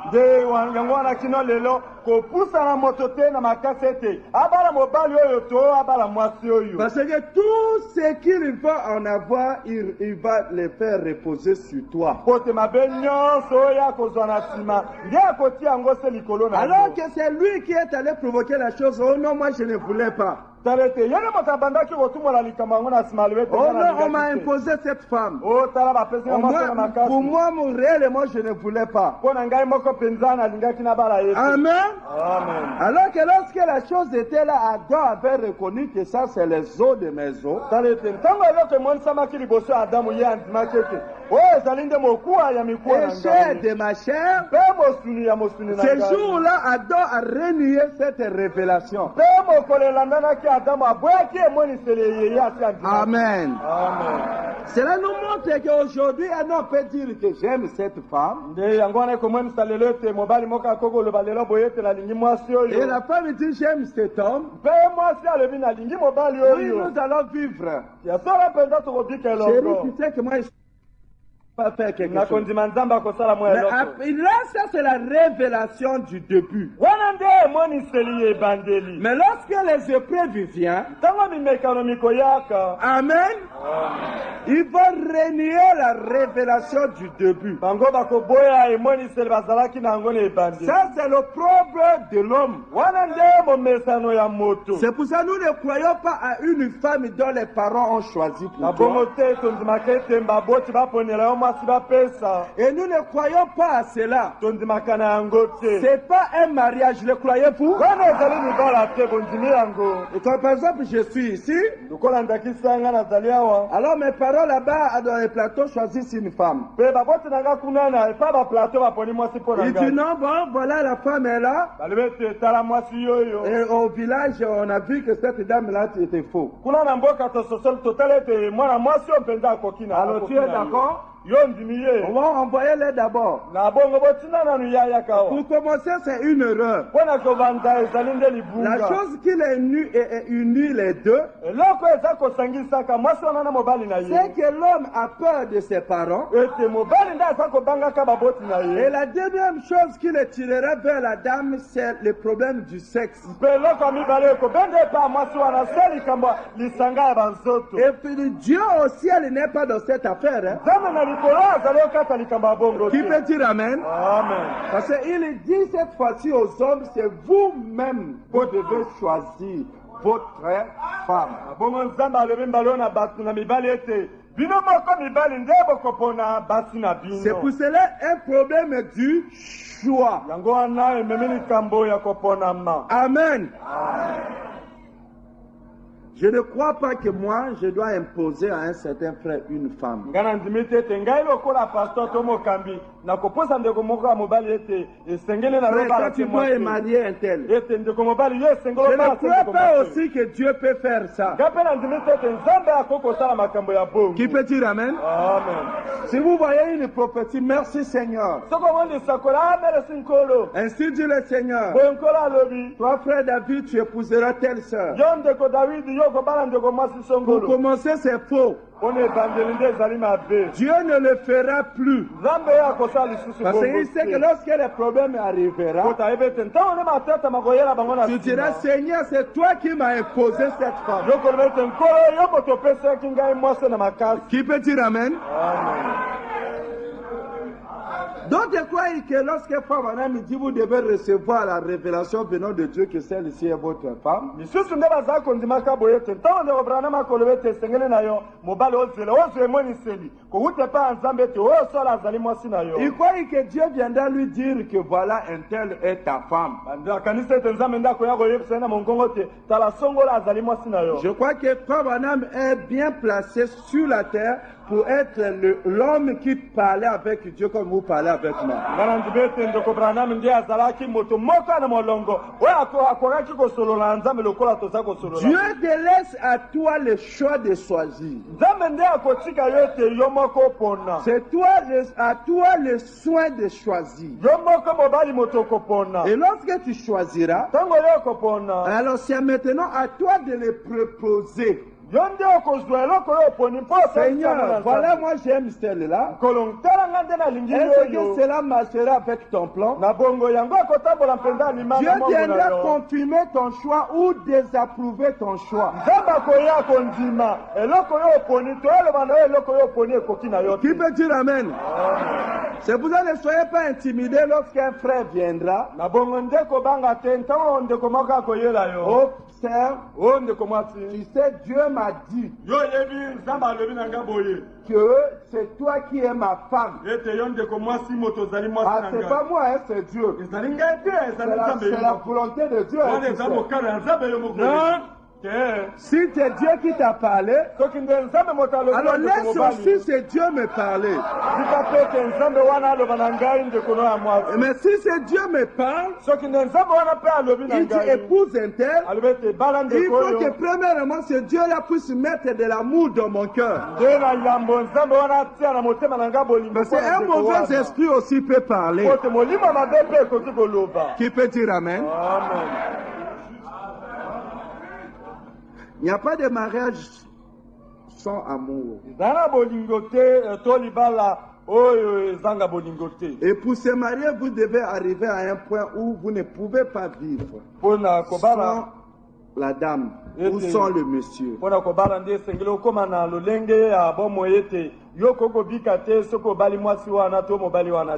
Parce que tout ce qu'il va en avoir, il va les faire reposer sur toi. Alors que c'est lui qui est allé provoquer la chose. Oh non, moi je ne voulais pas. Oh non, on m'a imposé cette femme. Pour moi, réellement, je ne voulais pas. Amen. Alors que lorsque la chose était là, Adam avait reconnu que ça, c'est les os de mes os. Et chair de ma chair. Ce jour-là, Adam a renié cette révélation. Amen. Cela nous montre qu'aujourd'hui, un homme peut dire que j'aime cette femme. Et la femme dit j'aime cet homme. Oui, nous allons vivre. Chérie, tu sais que moi, je pas faire quelque chose. Mais là, ça c'est la révélation du début. Mais lorsque les épreuves viennent, amen, il va renier la révélation du début. Ça c'est le problème de l'homme. C'est pour ça que nous ne croyons pas à une femme dont les parents ont choisi pour toi. Et nous ne croyons pas à cela. C'est pas un mariage, le croyez-vous? Et quand par exemple je suis ici, alors mes parents là-bas dans les plateaux choisissent une femme. Il dit non, bon, voilà la femme est là. Et au village, on a vu que cette dame-là était faux. Alors tu es d'accord? On va envoyer les d'abord. Pour commencer, c'est une erreur. La chose qui les unit les deux, c'est que l'homme a peur de ses parents. Et la deuxième chose qui les tirerait vers la dame, c'est le problème du sexe. Et puis Dieu au ciel n'est pas dans cette affaire. Hein? Qui peut dire amen? Amen. Parce qu'il dit cette fois-ci aux hommes, c'est vous-même vous devez choisir votre femme. C'est pour cela un problème du choix. Amen. Je ne crois pas que moi, je dois imposer à un certain frère une femme. Frère, quand tu dois marier un tel, je ne crois pas aussi que Dieu peut faire ça. Qui peut dire amen? Amen. Si vous voyez une prophétie, merci Seigneur. Ainsi dit le Seigneur. Toi, frère David, tu épouseras telle sœur. Pour commencer, c'est faux. Dieu ne le fera plus. Parce qu'il sait que lorsque les problèmes arriveront, tu diras, Seigneur, c'est toi qui m'as imposé cette femme. Qui peut dire amen? Donc je crois que lorsque Femme dit vous devez recevoir la révélation venant de Dieu que celle-ci est votre femme. Il croit que Dieu viendra lui dire que voilà un tel est ta femme. Je crois que Femme est bien placé sur la terre pour être l'homme qui parlait avec Dieu comme vous parlez avec complètement. Dieu te laisse à toi le choix de choisir. C'est toi à toi le soin de choisir. Et lorsque tu choisiras, alors c'est maintenant à toi de le proposer. Seigneur, voilà, moi j'aime celle-là. Est-ce que cela marchera avec ton plan? Dieu viendra confirmer ton choix ou désapprouver ton choix. Qui peut dire Amen? C'est pour ça que ne soyez pas intimidés lorsqu'un frère viendra. Observe. Tu sais, Dieu m'a dit que c'est toi qui es ma femme. Ah, c'est pas moi, hein, c'est Dieu. C'est la volonté de Dieu. Hein, si c'est Dieu qui t'a parlé, alors laisse aussi c'est Dieu me parler. Mais si c'est Dieu me parle, il dit épouse un tel, il faut que premièrement ce Dieu-là puisse mettre de l'amour dans mon cœur. Parce qu'un mauvais esprit aussi peut parler. Qui peut dire Amen? Amen. Il n'y a pas de mariage sans amour. Et pour se marier, vous devez arriver à un point où vous ne pouvez pas vivre sans la dame ou sans le monsieur.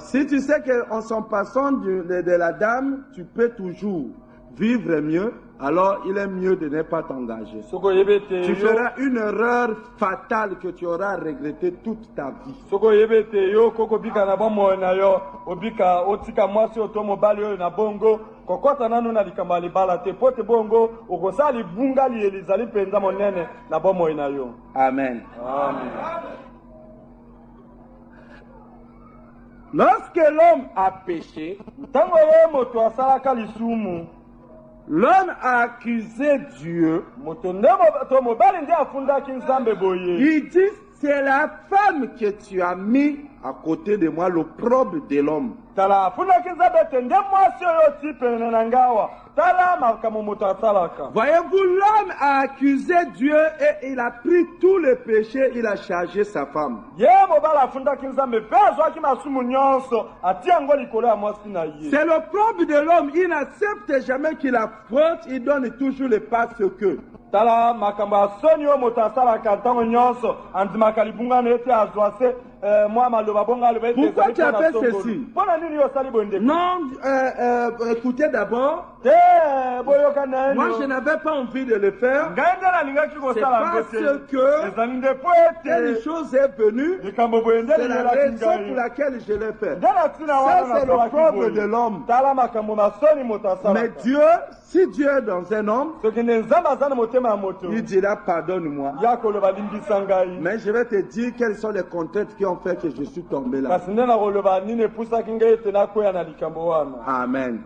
Si tu sais qu'en s'en passant de la dame, tu peux toujours vivre mieux, alors il est mieux de ne pas t'engager. Tu feras une erreur fatale que tu auras regretté toute ta vie. Amen. Amen. Lorsque l'homme a péché, l'homme a accusé Dieu. Il dit, c'est la femme que tu as mis à côté de moi, l'opprobre de l'homme. Voyez-vous, l'homme a accusé Dieu et il a pris tous les péchés, il a chargé sa femme. C'est l'opprobre de l'homme, il n'accepte jamais qu'il a faute, il donne toujours le parce que. Pourquoi tu as fait ceci? Non, écoutez d'abord. Moi je n'avais pas envie de le faire. C'est parce que telle chose est venue. C'est la raison pour laquelle je l'ai fait. Ça c'est le propre de l'homme. Mais Dieu, si Dieu est dans un homme, il dira pardonne-moi. Mais je vais te dire quelles sont les contraintes qui ont fait que je suis tombé là. Amen. Amen.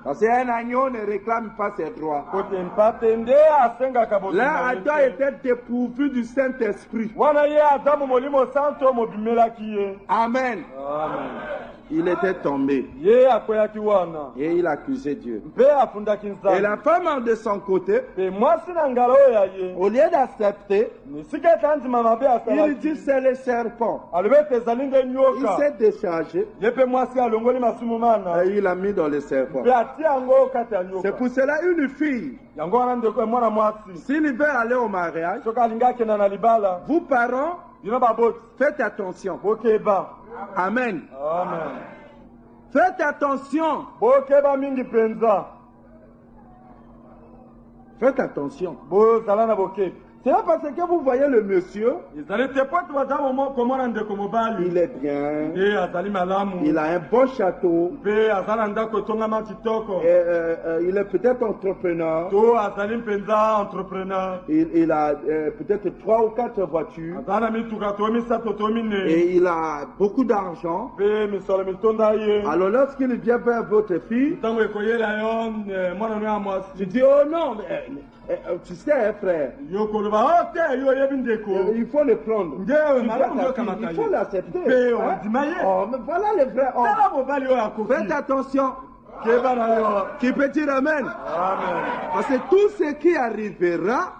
Parce qu'un agneau ne réclame pas ses droits. Là, Adam était dépourvu du Saint-Esprit. Amen. Amen. Il était tombé. Et il accusait Dieu. Et la femme de son côté, au lieu d'accepter, il dit c'est le serpent. Il s'est déchargé. Et il l'a mis dans le serpent. C'est pour cela une fille, s'il veut aller au mariage, vous parents, faites attention. Amen. Amen. Faites attention. Faites attention. C'est pas parce que vous voyez le monsieur, il est bien, il a un bon château, il est peut-être entrepreneur, il a peut-être 3 ou 4 voitures, et il a beaucoup d'argent. Alors lorsqu'il vient vers votre fille, tu dis, oh non, tu sais, frère, il faut le prendre. Il faut l'accepter. Hein? Oh, mais voilà les vrais hommes. Faites attention. Qui peut dire amen? Parce que tout ce qui arrivera,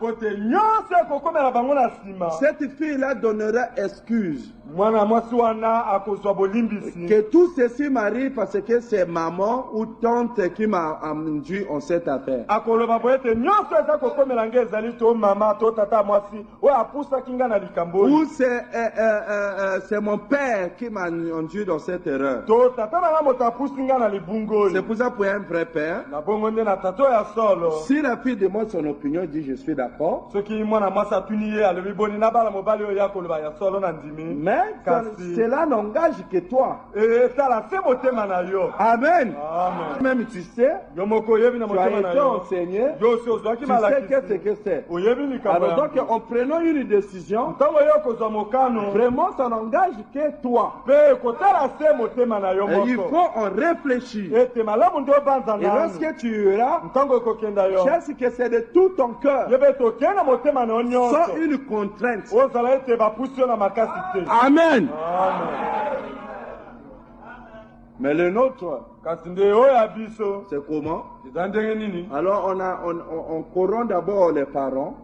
cette fille-là donnera excuse. Que tout ceci m'arrive parce que c'est maman ou tante qui m'a induit en cette affaire. Ou c'est mon père qui m'a induit dans cette erreur. C'est pour ça pour un vrai père, si la fille demande son opinion, il dit je suis d'accord. Mais cela n'engage que toi. Amen. Même tu sais, tu as été enseigné, tu sais qu'est-ce que c'est. Alors donc en prenant une décision, vraiment ça n'engage que toi. Et il faut en réfléchir. Et lorsque tu iras, cherche que c'est de tout ton cœur, sans une contrainte. Amen. Mais le nôtre, c'est comment? Alors on corrompt d'abord les parents.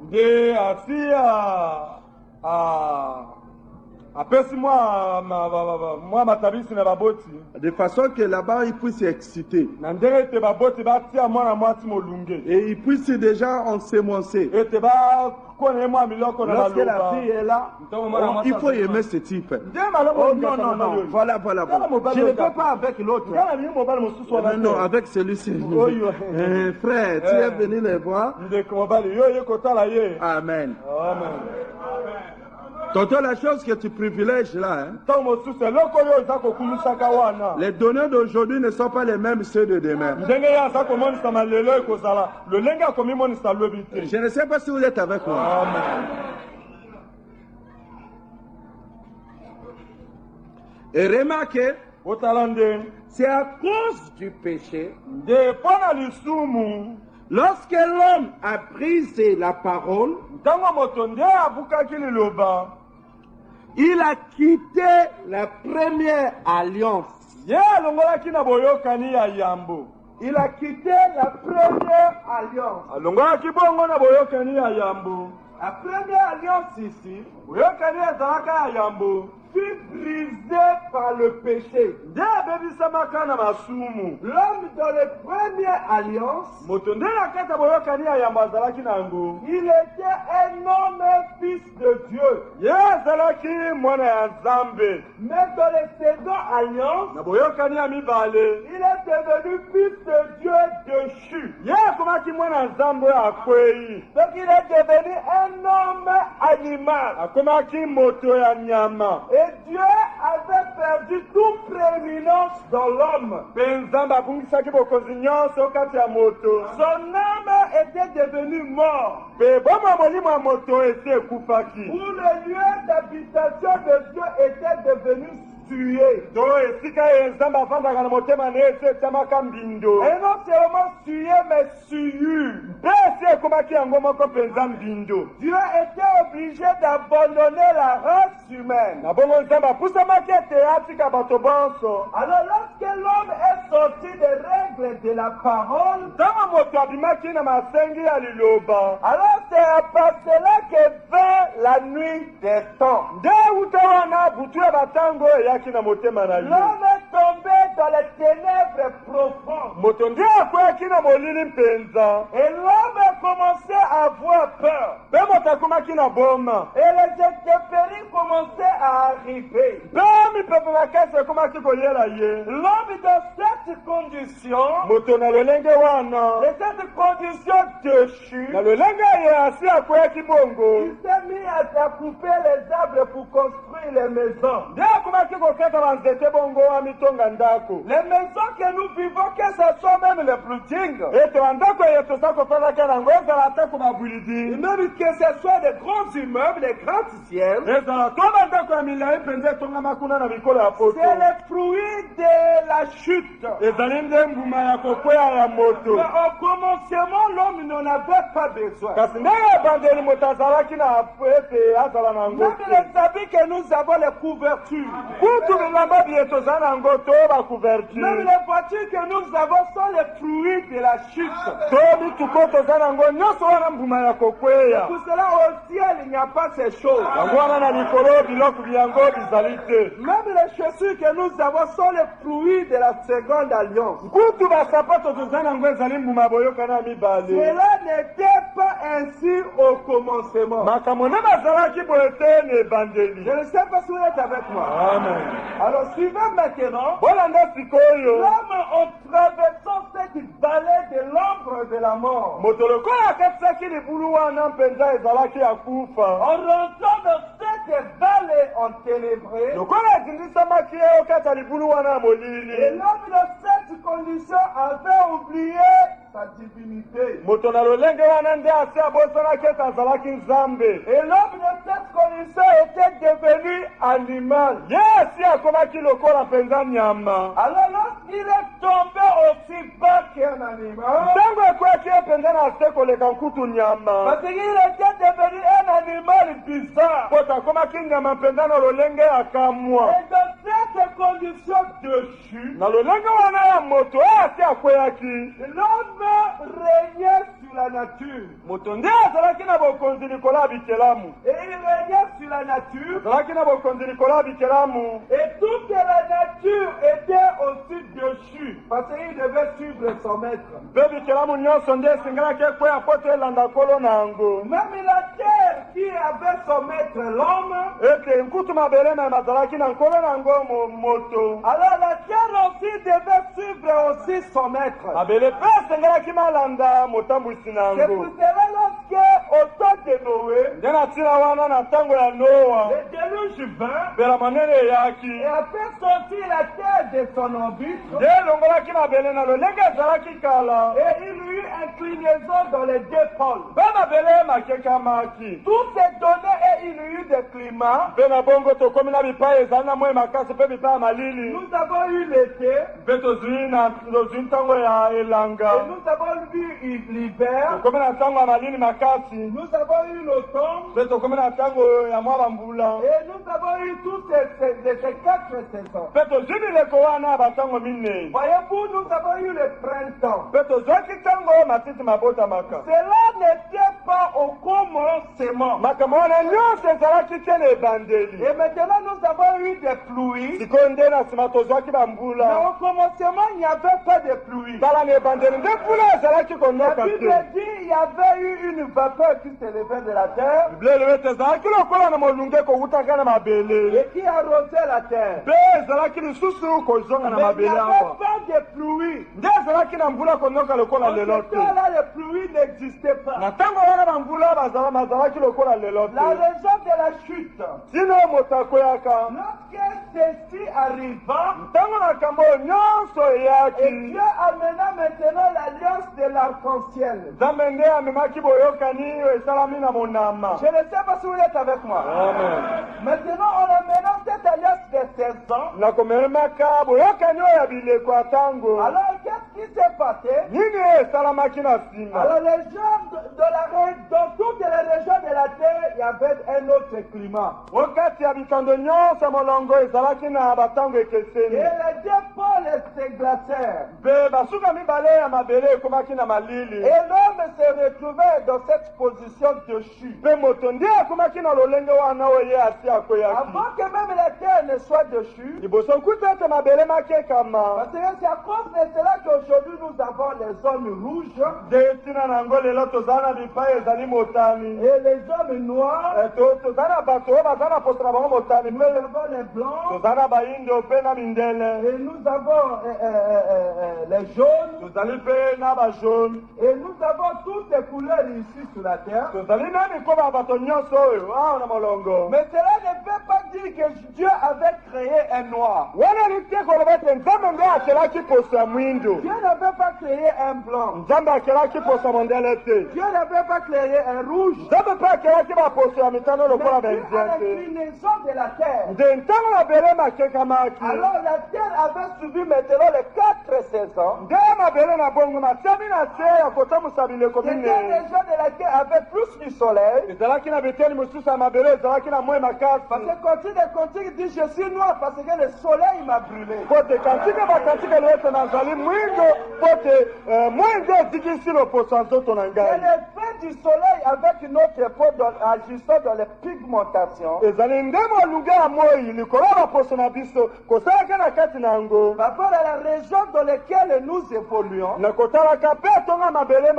De façon que là-bas ils puissent s'exciter et ils puissent déjà ensemencer. Lorsque la fille est là, il faut aimer ce type. Oh non, non, non, voilà. Je ne peux pas avec l'autre. Non, avec celui-ci. Frère, tu es venu les voir. Amen. Tonton, la chose que tu privilèges là, hein? Les donneurs d'aujourd'hui ne sont pas les mêmes ceux de demain. Je ne sais pas si vous êtes avec moi. Amen. Et remarquez, c'est à cause du péché. Lorsque l'homme a brisé la parole, il a quitté la première alliance. Il a quitté la première alliance. La première alliance ici fut brisée par le péché. L'homme dans la première alliance, il était un homme fils de Dieu. Mais dans la seconde alliance, il est devenu fils de Dieu déchu. Donc il est devenu un homme animal. Et Dieu avait perdu toute prééminence dans l'homme. Son âme était devenue mort. Où le lieu d'habitation de Dieu était devenu tué. Et non seulement tué, mais suivi. Dieu était obligé d'abandonner la race humaine. Alors lorsque l'homme est sorti des règles de la parole, alors c'est à partir de là que vint la nuit des temps. L'homme est tombé dans les ténèbres profondes. Et l'homme commencé à avoir peur. Et les intempéries commençaient à arriver. L'homme dans cette condition, et cette condition déchue, il s'est mis à couper les arbres pour construire les maisons. Les maisons que nous vivons, que ce soit même les plus dignes, même que ce soit des grands immeubles, des grands ciels, c'est le fruit de la chute. Mais au commencement, l'homme n'en avait pas besoin. Même les habits que nous avons, les couvertures, même les voitures que nous avons sont les fruits de la chute. Pour cela, au ciel, il n'y a pas ces choses. Même les chaussures que nous avons sont les fruits de la seconde alliance. Cela n'était pas ainsi au commencement. Je ne sais pas si vous êtes avec moi. Amen. Alors suivez maintenant. L'homme en traversant cette vallée de l'ombre de la mort, en rentrant dans cette vallée enténébrée, et l'homme dans cette condition avait oublié sa divinité. Et l'homme dans cette condition était devenu animal. Alors lorsqu'il est tombé aussi bas qu'un animal, parce qu'il était devenu un animal bizarre, et dans cette condition de chute, l'homme régnait sur la nature. Et il régnait sur la nature. Et toute la nature était aussi déchue, parce qu'il devait suivre son maître. Même la terre qui avait son maître, l'homme, alors la terre aussi devait suivre aussi son maître. C'est pour cela lorsque au temps de Noé, le déluge vint et a fait sortir la terre de son orbite, et il eut inclinaison dans les deux pôles. Tout s'est donné et il eut des climats. Nous avons eu l'été, et nous avons vu l'hiver, nous avons eu l'automne, et nous avons eu toutes ces 4 saisons. Voyez-vous, nous avons eu le printemps. Cela n'était pas au commencement. Et maintenant nous avons eu des pluies. Mais au commencement, il n'y avait pas de pluie. La Bible dit qu'il y avait eu une vapeur qui s'élevait de la terre et qui arrosait la terre. Mais il n'y avait pas de pluie. En ce temps-là, les pluies n'existaient pas. La raison de la chute, lorsque ceci arriva, et Dieu amena maintenant l'alliance de l'arc-en-ciel. Je ne sais pas si vous êtes avec moi. Amen. Maintenant, on amena cette alliance de 16 ans. Alors, qu'est-ce qui s'est passé? Alors, les gens dans toutes les régions de la terre, il y avait un autre climat. Et les deux pôles se glacèrent. Et l'homme se retrouvait dans cette position de chute. Avant que même la terre ne soit déchue, parce que c'est à cause de cela qu'aujourd'hui, aujourd'hui nous avons les zones rouges nde ntina na yango lelo toza na bipai ezali motani et les zones noires. toza na bato oyo baza na poso na bango motani Nous avons les blancs toza na bayindo mpe na mindele et nous avons les jaunes tozali mpe na bajaune et nous avons toutes les couleurs ici sur la terre. tozali na mikoma ya bato nyonso oyo awa na molongo Mais cela ne veut pas dire que Dieu avait créé un noir. wana lite koloba ete nzambe nde akelaki poso ya mwindo Dieu ne veut pas créer un blanc. nzambe akelaki poso ya mondele te Dieu ne veut pas créer un rouge. nzambe mpe akelaki baposo ya mitano lokola Mais Dieu baindien a te l'inclinaison de la terre. nde ntango mabele makekamaki Alors la terre avait subi maintenant les 4 saisons. nde mabele na bongo matiami na se ya kotambusa bileko C'était minei les gens de la terre avaient plus du soleil. ezalaki na biteni mosusu ya mabele ezalaki na moi makasi Parce que continue dit je suis noir parce que le soleil m'a brûlé. po te kantika bakantika loete nazali mwindo po te mwindo ezikisi loposo ya nzoto na C'est ngai l'effet du soleil avec notre peau agissant dans les pigmentations. ezali nde molunge ya moi likolo ya baposo na biso kosalaka na kati na yango Par rapport à la région dans laquelle nous évoluons. na kotalaka mpe tonga mabele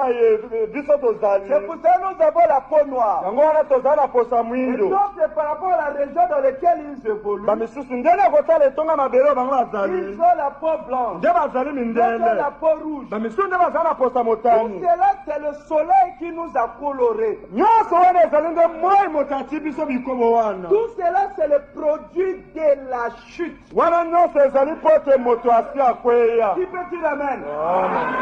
biso tozali C'est pour ça que nous avons la peau noire. yango wana tozali na poso ya Et mwindo donc, par rapport à la région dans laquelle ils évoluent, bamisusu nde na kotala etonga mabele oyo bango ils bazali ont la peau blanche, nde bazali ils ont mindele la peau rouge. bamisusu nde bazali na poso ya Tout motani cela, c'est le soleil qui nous a colorés. nyonso wana ezali nde moi moto ati biso bikomo wana Tout cela, c'est le produit de la chute. wana nyonso ezali po te moto asi akweya Qui peut dire Amen?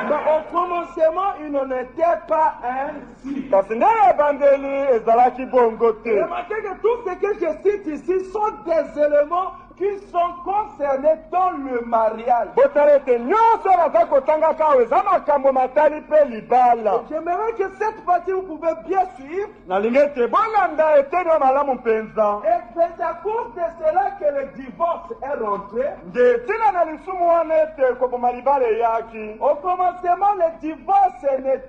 Mais au commencement, il n'en était pas ainsi. kasi nde ebandeli ezalaki bongo te Remarquez que tout ce que je cite ici sont des éléments qui sont concernés dans le mariage. botala ete nyonso baza kotangaka awa eza makambo matali mpe libala J'aimerais que cette partie, vous pouvez bien suivre. nalingi ete bolanda eteni oyo malamu mpenza Et c'est à cause de cela que le divorce est rentré. nde ntina na lisumu wana ete koboma libala eyaki Au commencement, le divorce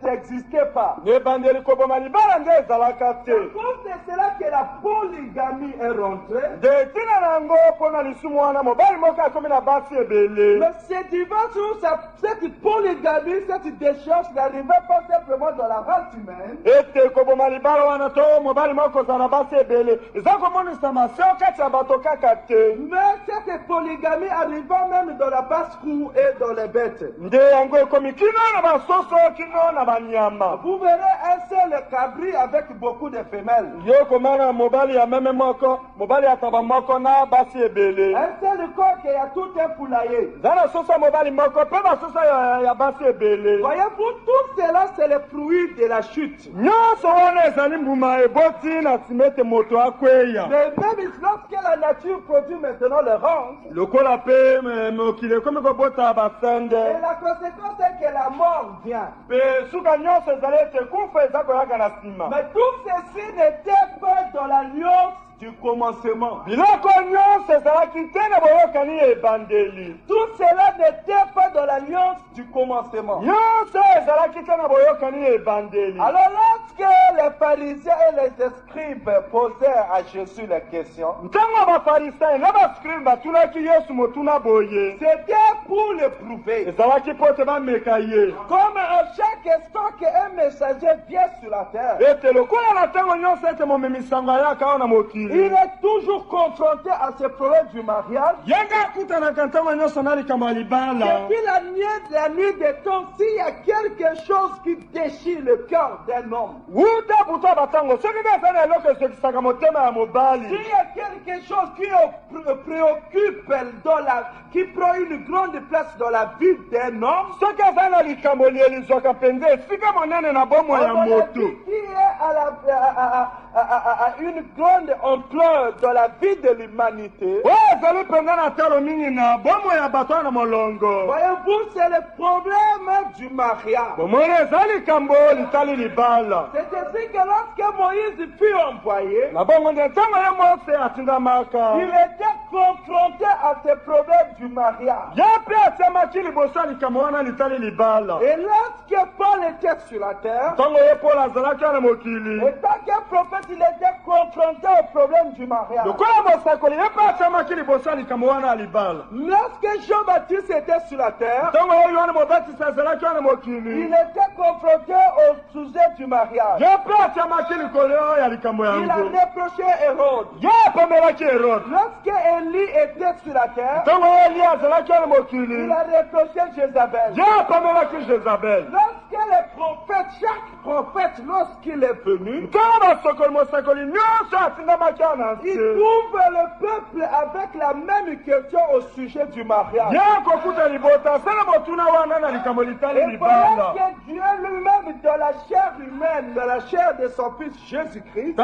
n'existait pas. na ebandeli koboma libala nde ezalaka C'est à te cause de cela que la polygamie est rentrée. nde ntina na yango mpona lisumu wana mobali moko akomi na basi ebele Mais ce divorce ou cette polygamie, cette déchéance n'arrivait pas simplement dans la race humaine. ete koboma libala wana to mobali moko kozala na basi ebele eza komonisama se kati ya bato kaka te Mais cette polygamie arrivait même dans la basse-cour et dans les bêtes. nde yango ekomi kino na basoso kino na banyama Vous verrez un seul cabri avec beaucoup de femelles. yo komana mobali ya meme moko mobali ya taba moko na basi ebele Un seul coq et il y a tout un poulailler. eza na soso ya mobali moko mpe basoso ya basi ebele Voyez-vous, tout cela, c'est le fruit de la chute. nyonso wana ezali mbuma eboti na nsima ete moto akweya Mais même lorsque la nature produit maintenant le range, lokola mpe mokili ekomi kobota basende et la conséquence est que la mort vient. mpe suka nyonso ezali ete kufa eza koyaka na nsima Mais tout ceci n'était pas dans l'alliance du commencement. biloko nyonso ezalaki te na boyokani ya ebandeli Tout cela n'était pas dans l'alliance du commencement. nyonso ezalaki te na boyokani ya ebandeli Alors lorsque les pharisiens et les scribes posèrent à Jésus la question, ntango bafarisai na baskribe batunaki yesu motuna boye c'était pour le prouver. ezalaki po te bameka ye Comme à chaque instant qu'un messager vient sur la terre, ete lokola na ntango nyonso ete momemisango ayaka awa na mokili il est toujours confronté à ce problème du mariage. yanga akutanaka ntango nyonso na likambo ya libala Depuis la nuit des temps, s'il y a quelque chose qui déchire le cœur d'un homme, wuta buta batango soki nde eza na eloko ezokisaka motema ya mobali s'il y a quelque chose qui préoccupe qui prend une grande place dans la vie d'un homme, soki eza na likambo elizwaka mpenza esika monene na bomoi ya moto qui est à une grande ampleur dans la vie de l'humanité, oyo ezali mpenza na talo mingi na bomoi ya bato wana molongo voyez-vous, c'est le problème du mariage. bomoi eza likambo litali libala C'est ainsi que lorsque Moïse fut envoyé, na bongo nde ntango ye mose atindamaka il était confronté à ce problème du mariage. ye mpe atiamaki liboso ya likambo wana litali libala Et lorsque Paul était sur la terre, ntango ye polo azalaki wana mokili et tant qu'un prophète il était confronté au problème du mariage. Lorsque Jean-Baptiste était sur la terre, il était confronté au sujet du mariage. Il a reproché Hérode. Lorsque Élie était sur la terre, il a reproché Jézabel. Lorsque les prophètes, chaque prophète, lorsqu'il est venu, il trouve le peuple avec la même question au sujet du mariage. Et pendant que Dieu lui-même, dans la chair humaine, dans la chair de son fils Jésus-Christ,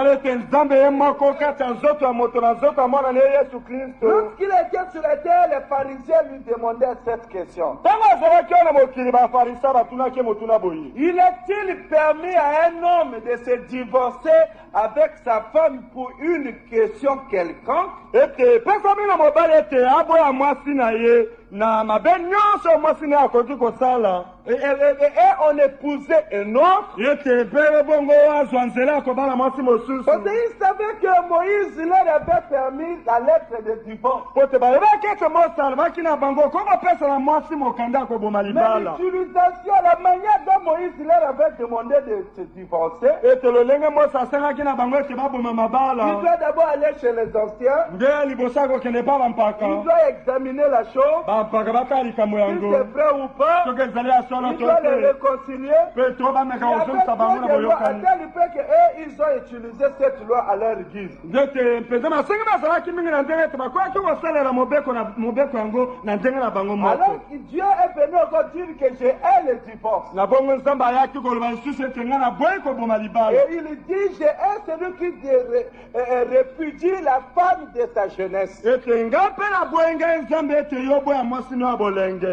lorsqu'il était sur la terre, les pharisiens lui demandaient cette question. Il est-il permis à un homme de se divorcer avec sa femme pour une question quelconque? Et on épousait un autre. Parce qu'il savait que Moïse leur avait permis la lettre de divorce. Mais l'utilisation, la manière dont Moïse leur avait demandé de se divorcer, il doit d'abord aller chez les anciens. Il doit examiner la chose. Si c'est vrai ou pas, il doit les réconcilier. Il y avait trop de lois à tel point qu'ils ont utilisé cette loi à leur guise. Alors Dieu est venu encore dire que je hais le divorce. Et il dit je hais celui qui répudie la femme de sa jeunesse.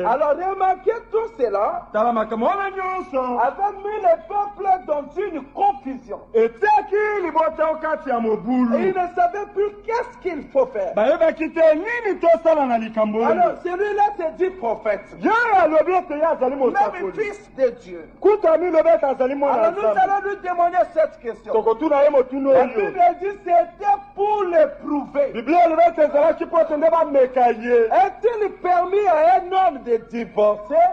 Alors remarquez tout cela avait mis le peuple dans une confusion. Et il ne savait plus qu'est-ce qu'il faut faire. Alors celui-là se dit prophète, même fils de Dieu. Alors nous allons lui demander cette question. La Bible dit c'était pour l'éprouver. Est-il permis à un homme de divorcer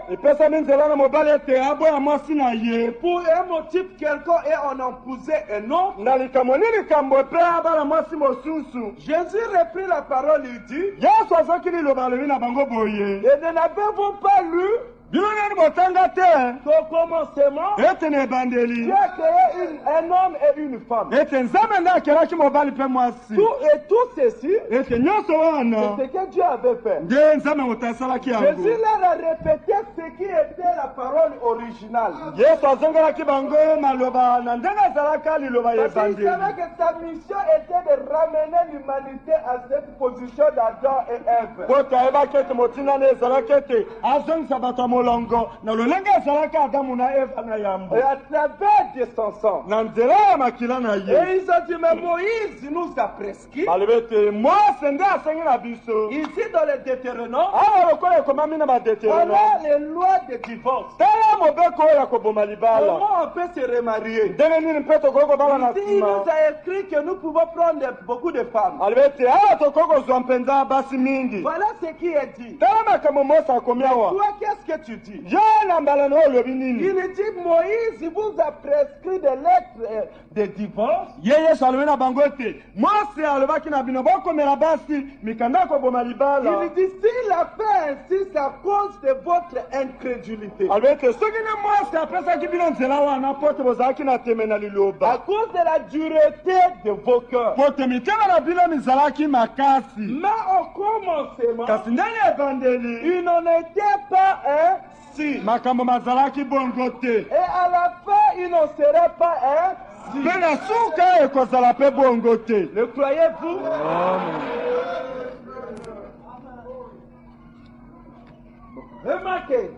pour un motif quelconque et on en posait un autre? Jésus reprit la parole, il dit, et ne l'avez-vous pas lu? Au commencement, Dieu a créé un homme et une femme. Et tout ceci, c'est ce que Dieu avait fait. Jésus leur a répété ce qui était la parole originale. Parce qu'il savait que sa mission était de ramener l'humanité à cette position d'Adam et Ève. Et à travers de son sang. Et ils ont dit, mais Moïse nous a prescrit. Ici dans le Deutéronome, on a les lois de divorce. Comment on peut se remarier? Ici, il nous a écrit que nous pouvons prendre beaucoup de femmes. Voilà ce qui est dit. Toi, qu'est-ce que tu dis? Il dit, Moïse vous a prescrit des lettres de divorce. Il dit, si la fait ainsi, c'est à cause de votre incrédulité. À cause de la dureté de vos cœurs. Mais au commencement, il n'en était pas un si. Et à la fin, il n'en serait pas un si. Le croyez-vous? Remarquez.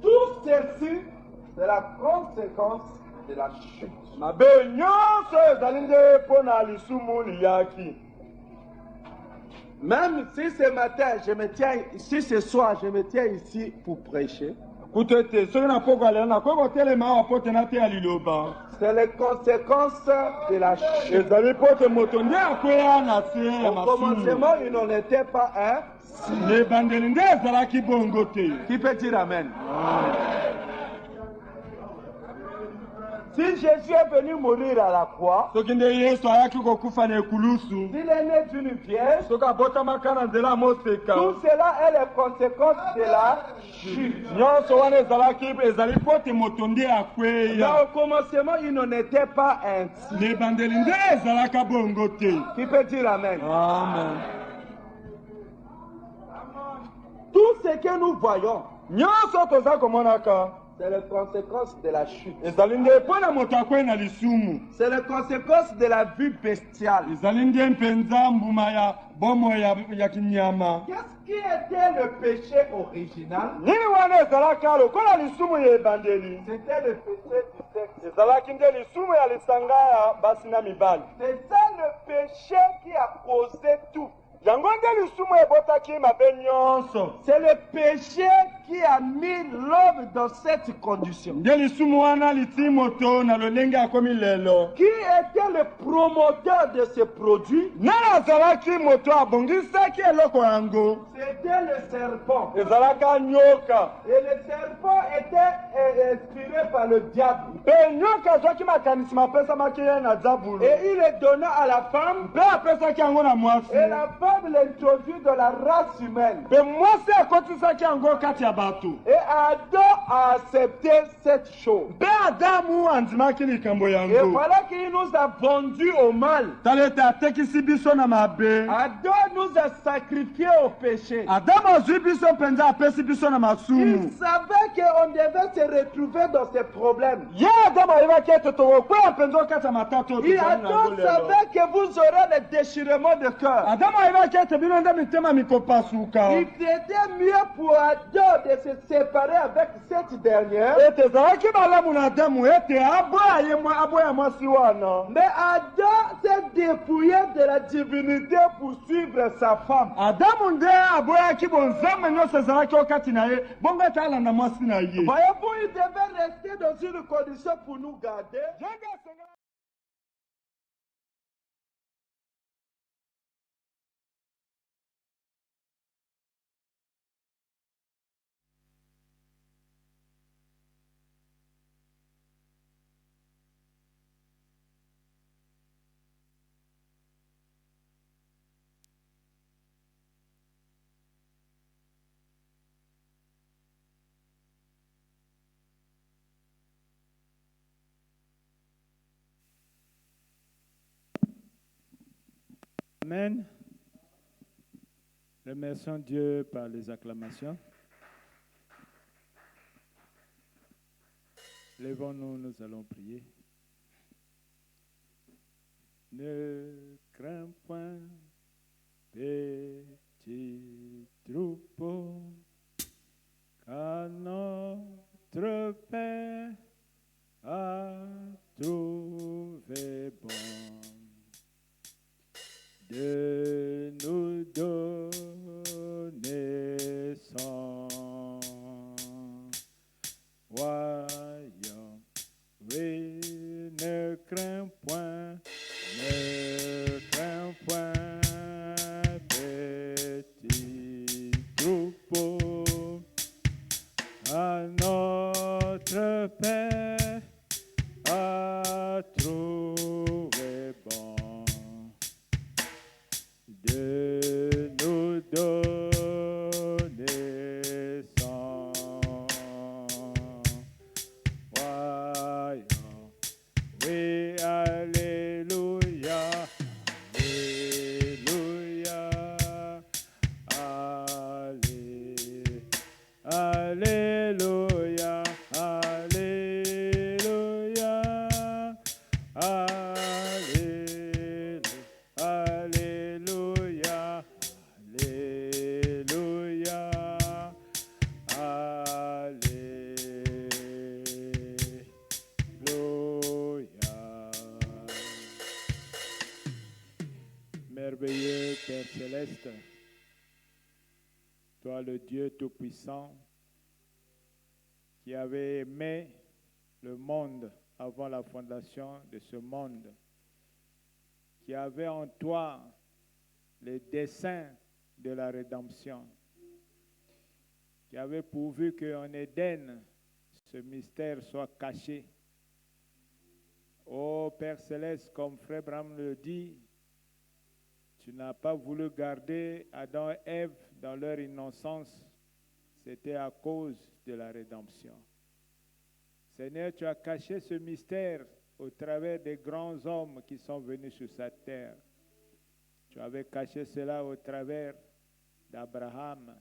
Tout ceci, c'est la conséquence de la chute. Même si ce matin, si ce soir, je me tiens ici pour prêcher. C'est les conséquences de la chute. Au commencement, il n'en était pas un. Qui peut dire Amen? Si Jésus est venu mourir à la croix, s'il est né d'une vierge, tout cela est les conséquences de la chute. Mais au commencement, il n'en était pas ainsi. Qui peut dire Amen? Amen. Tout ce que nous voyons, c'est les conséquences de la chute. C'est les conséquences de la vie bestiale. Qu'est-ce qui était le péché original? C'était le péché du sexe. C'est ça le péché qui a causé tout. C'est le péché qui a mis l'homme dans cette condition. Qui était le promoteur de ce produit? C'était le serpent. Et le serpent était inspiré par le diable. Et il le donna à la femme. Et la femme l'introduit dans la race humaine. Et Adam a accepté cette chose. Et voilà qu'il nous a vendus au mal. Adam nous a sacrifiés au péché. Il savait qu'on devait se retrouver dans ces problèmes. Et Adam savait que vous aurez le déchirement de cœur. Il était mieux pour Adam de se séparer avec cette dernière. Mais Adam s'est dépouillé de la divinité pour suivre sa femme. Voyez-vous, il devait rester dans une condition pour nous garder. Amen. Remercions Dieu par les acclamations. Lèvons-nous, nous allons prier. Ne crains point, petit troupeau, car notre Père a trouvé bon de nous donner son royaume. Oui, ne crains point, petit troupeau, à notre Père a trouvé bon de nous donner son royaume. Oui, alléluia, alléluia, alléluia, alléluia, alléluia, merveilleux Père Céleste, toi le Dieu Tout-Puissant, qui avait aimé le monde avant la fondation de ce monde, qui avait en toi les desseins de la rédemption, qui avait pourvu qu'en Éden, ce mystère soit caché. Ô Père Céleste, comme Frère Branham le dit, tu n'as pas voulu garder Adam et Ève dans leur innocence. C'était à cause de la rédemption. Seigneur, tu as caché ce mystère au travers des grands hommes qui sont venus sur cette terre. Tu avais caché cela au travers d'Abraham,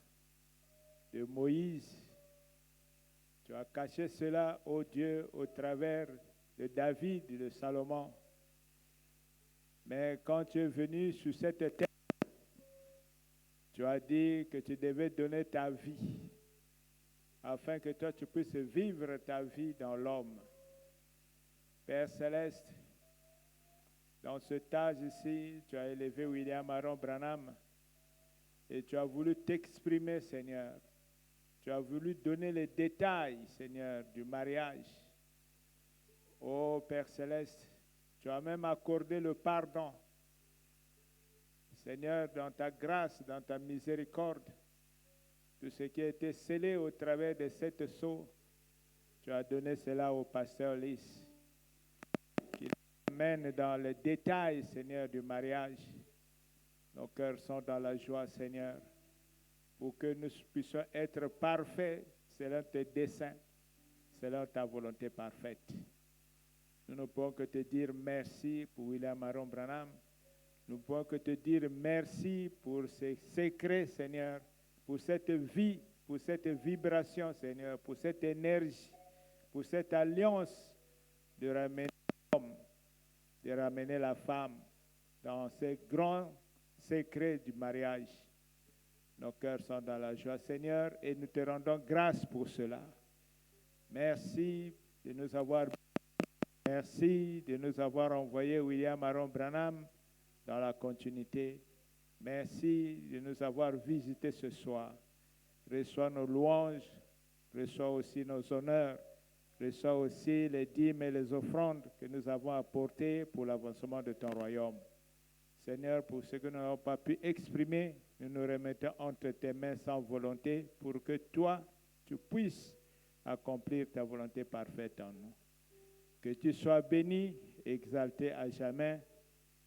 de Moïse. Tu as caché cela, ô Dieu, au travers de David et de Salomon. Mais quand tu es venu sur cette terre, tu as dit que tu devais donner ta vie afin que toi tu puisses vivre ta vie dans l'homme. Père Céleste, dans cet âge ici, tu as élevé William Aaron Branham et tu as voulu t'exprimer, Seigneur. Tu as voulu donner les détails, Seigneur, du mariage. Ô Père Céleste, tu as même accordé le pardon. Seigneur, dans ta grâce, dans ta miséricorde, tout ce qui a été scellé au travers de cette sceau, tu as donné cela au pasteur Lys, qui mène dans les détails, Seigneur, du mariage. Nos cœurs sont dans la joie, Seigneur, pour que nous puissions être parfaits selon tes desseins, selon ta volonté parfaite. Nous ne pouvons que te dire merci pour William Aaron Branham. Nous ne pouvons que te dire merci pour ces secrets, Seigneur, pour cette vie, pour cette vibration, Seigneur, pour cette énergie, pour cette alliance de ramener l'homme, de ramener la femme dans ces grands secrets du mariage. Nos cœurs sont dans la joie, Seigneur, et nous te rendons grâce pour cela. Merci de nous avoir envoyé William Aaron Branham dans la continuité. Merci de nous avoir visités ce soir. Reçois nos louanges, reçois aussi nos honneurs, reçois aussi les dîmes et les offrandes que nous avons apportées pour l'avancement de ton royaume. Seigneur, pour ce que nous n'avons pas pu exprimer, nous nous remettons entre tes mains sans volonté pour que toi, tu puisses accomplir ta volonté parfaite en nous. Que tu sois béni, exalté à jamais,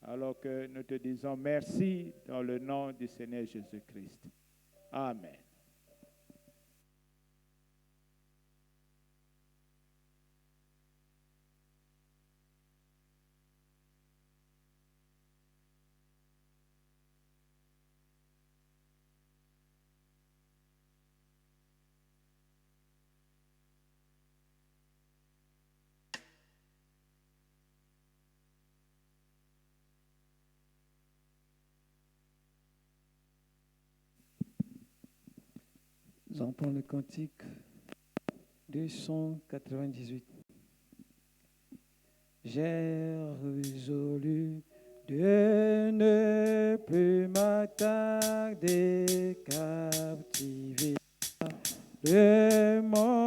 alors que nous te disons merci dans le nom du Seigneur Jésus-Christ. Amen. Nous entendons le cantique 298. J'ai résolu de ne plus m'attarder, captiver le monde.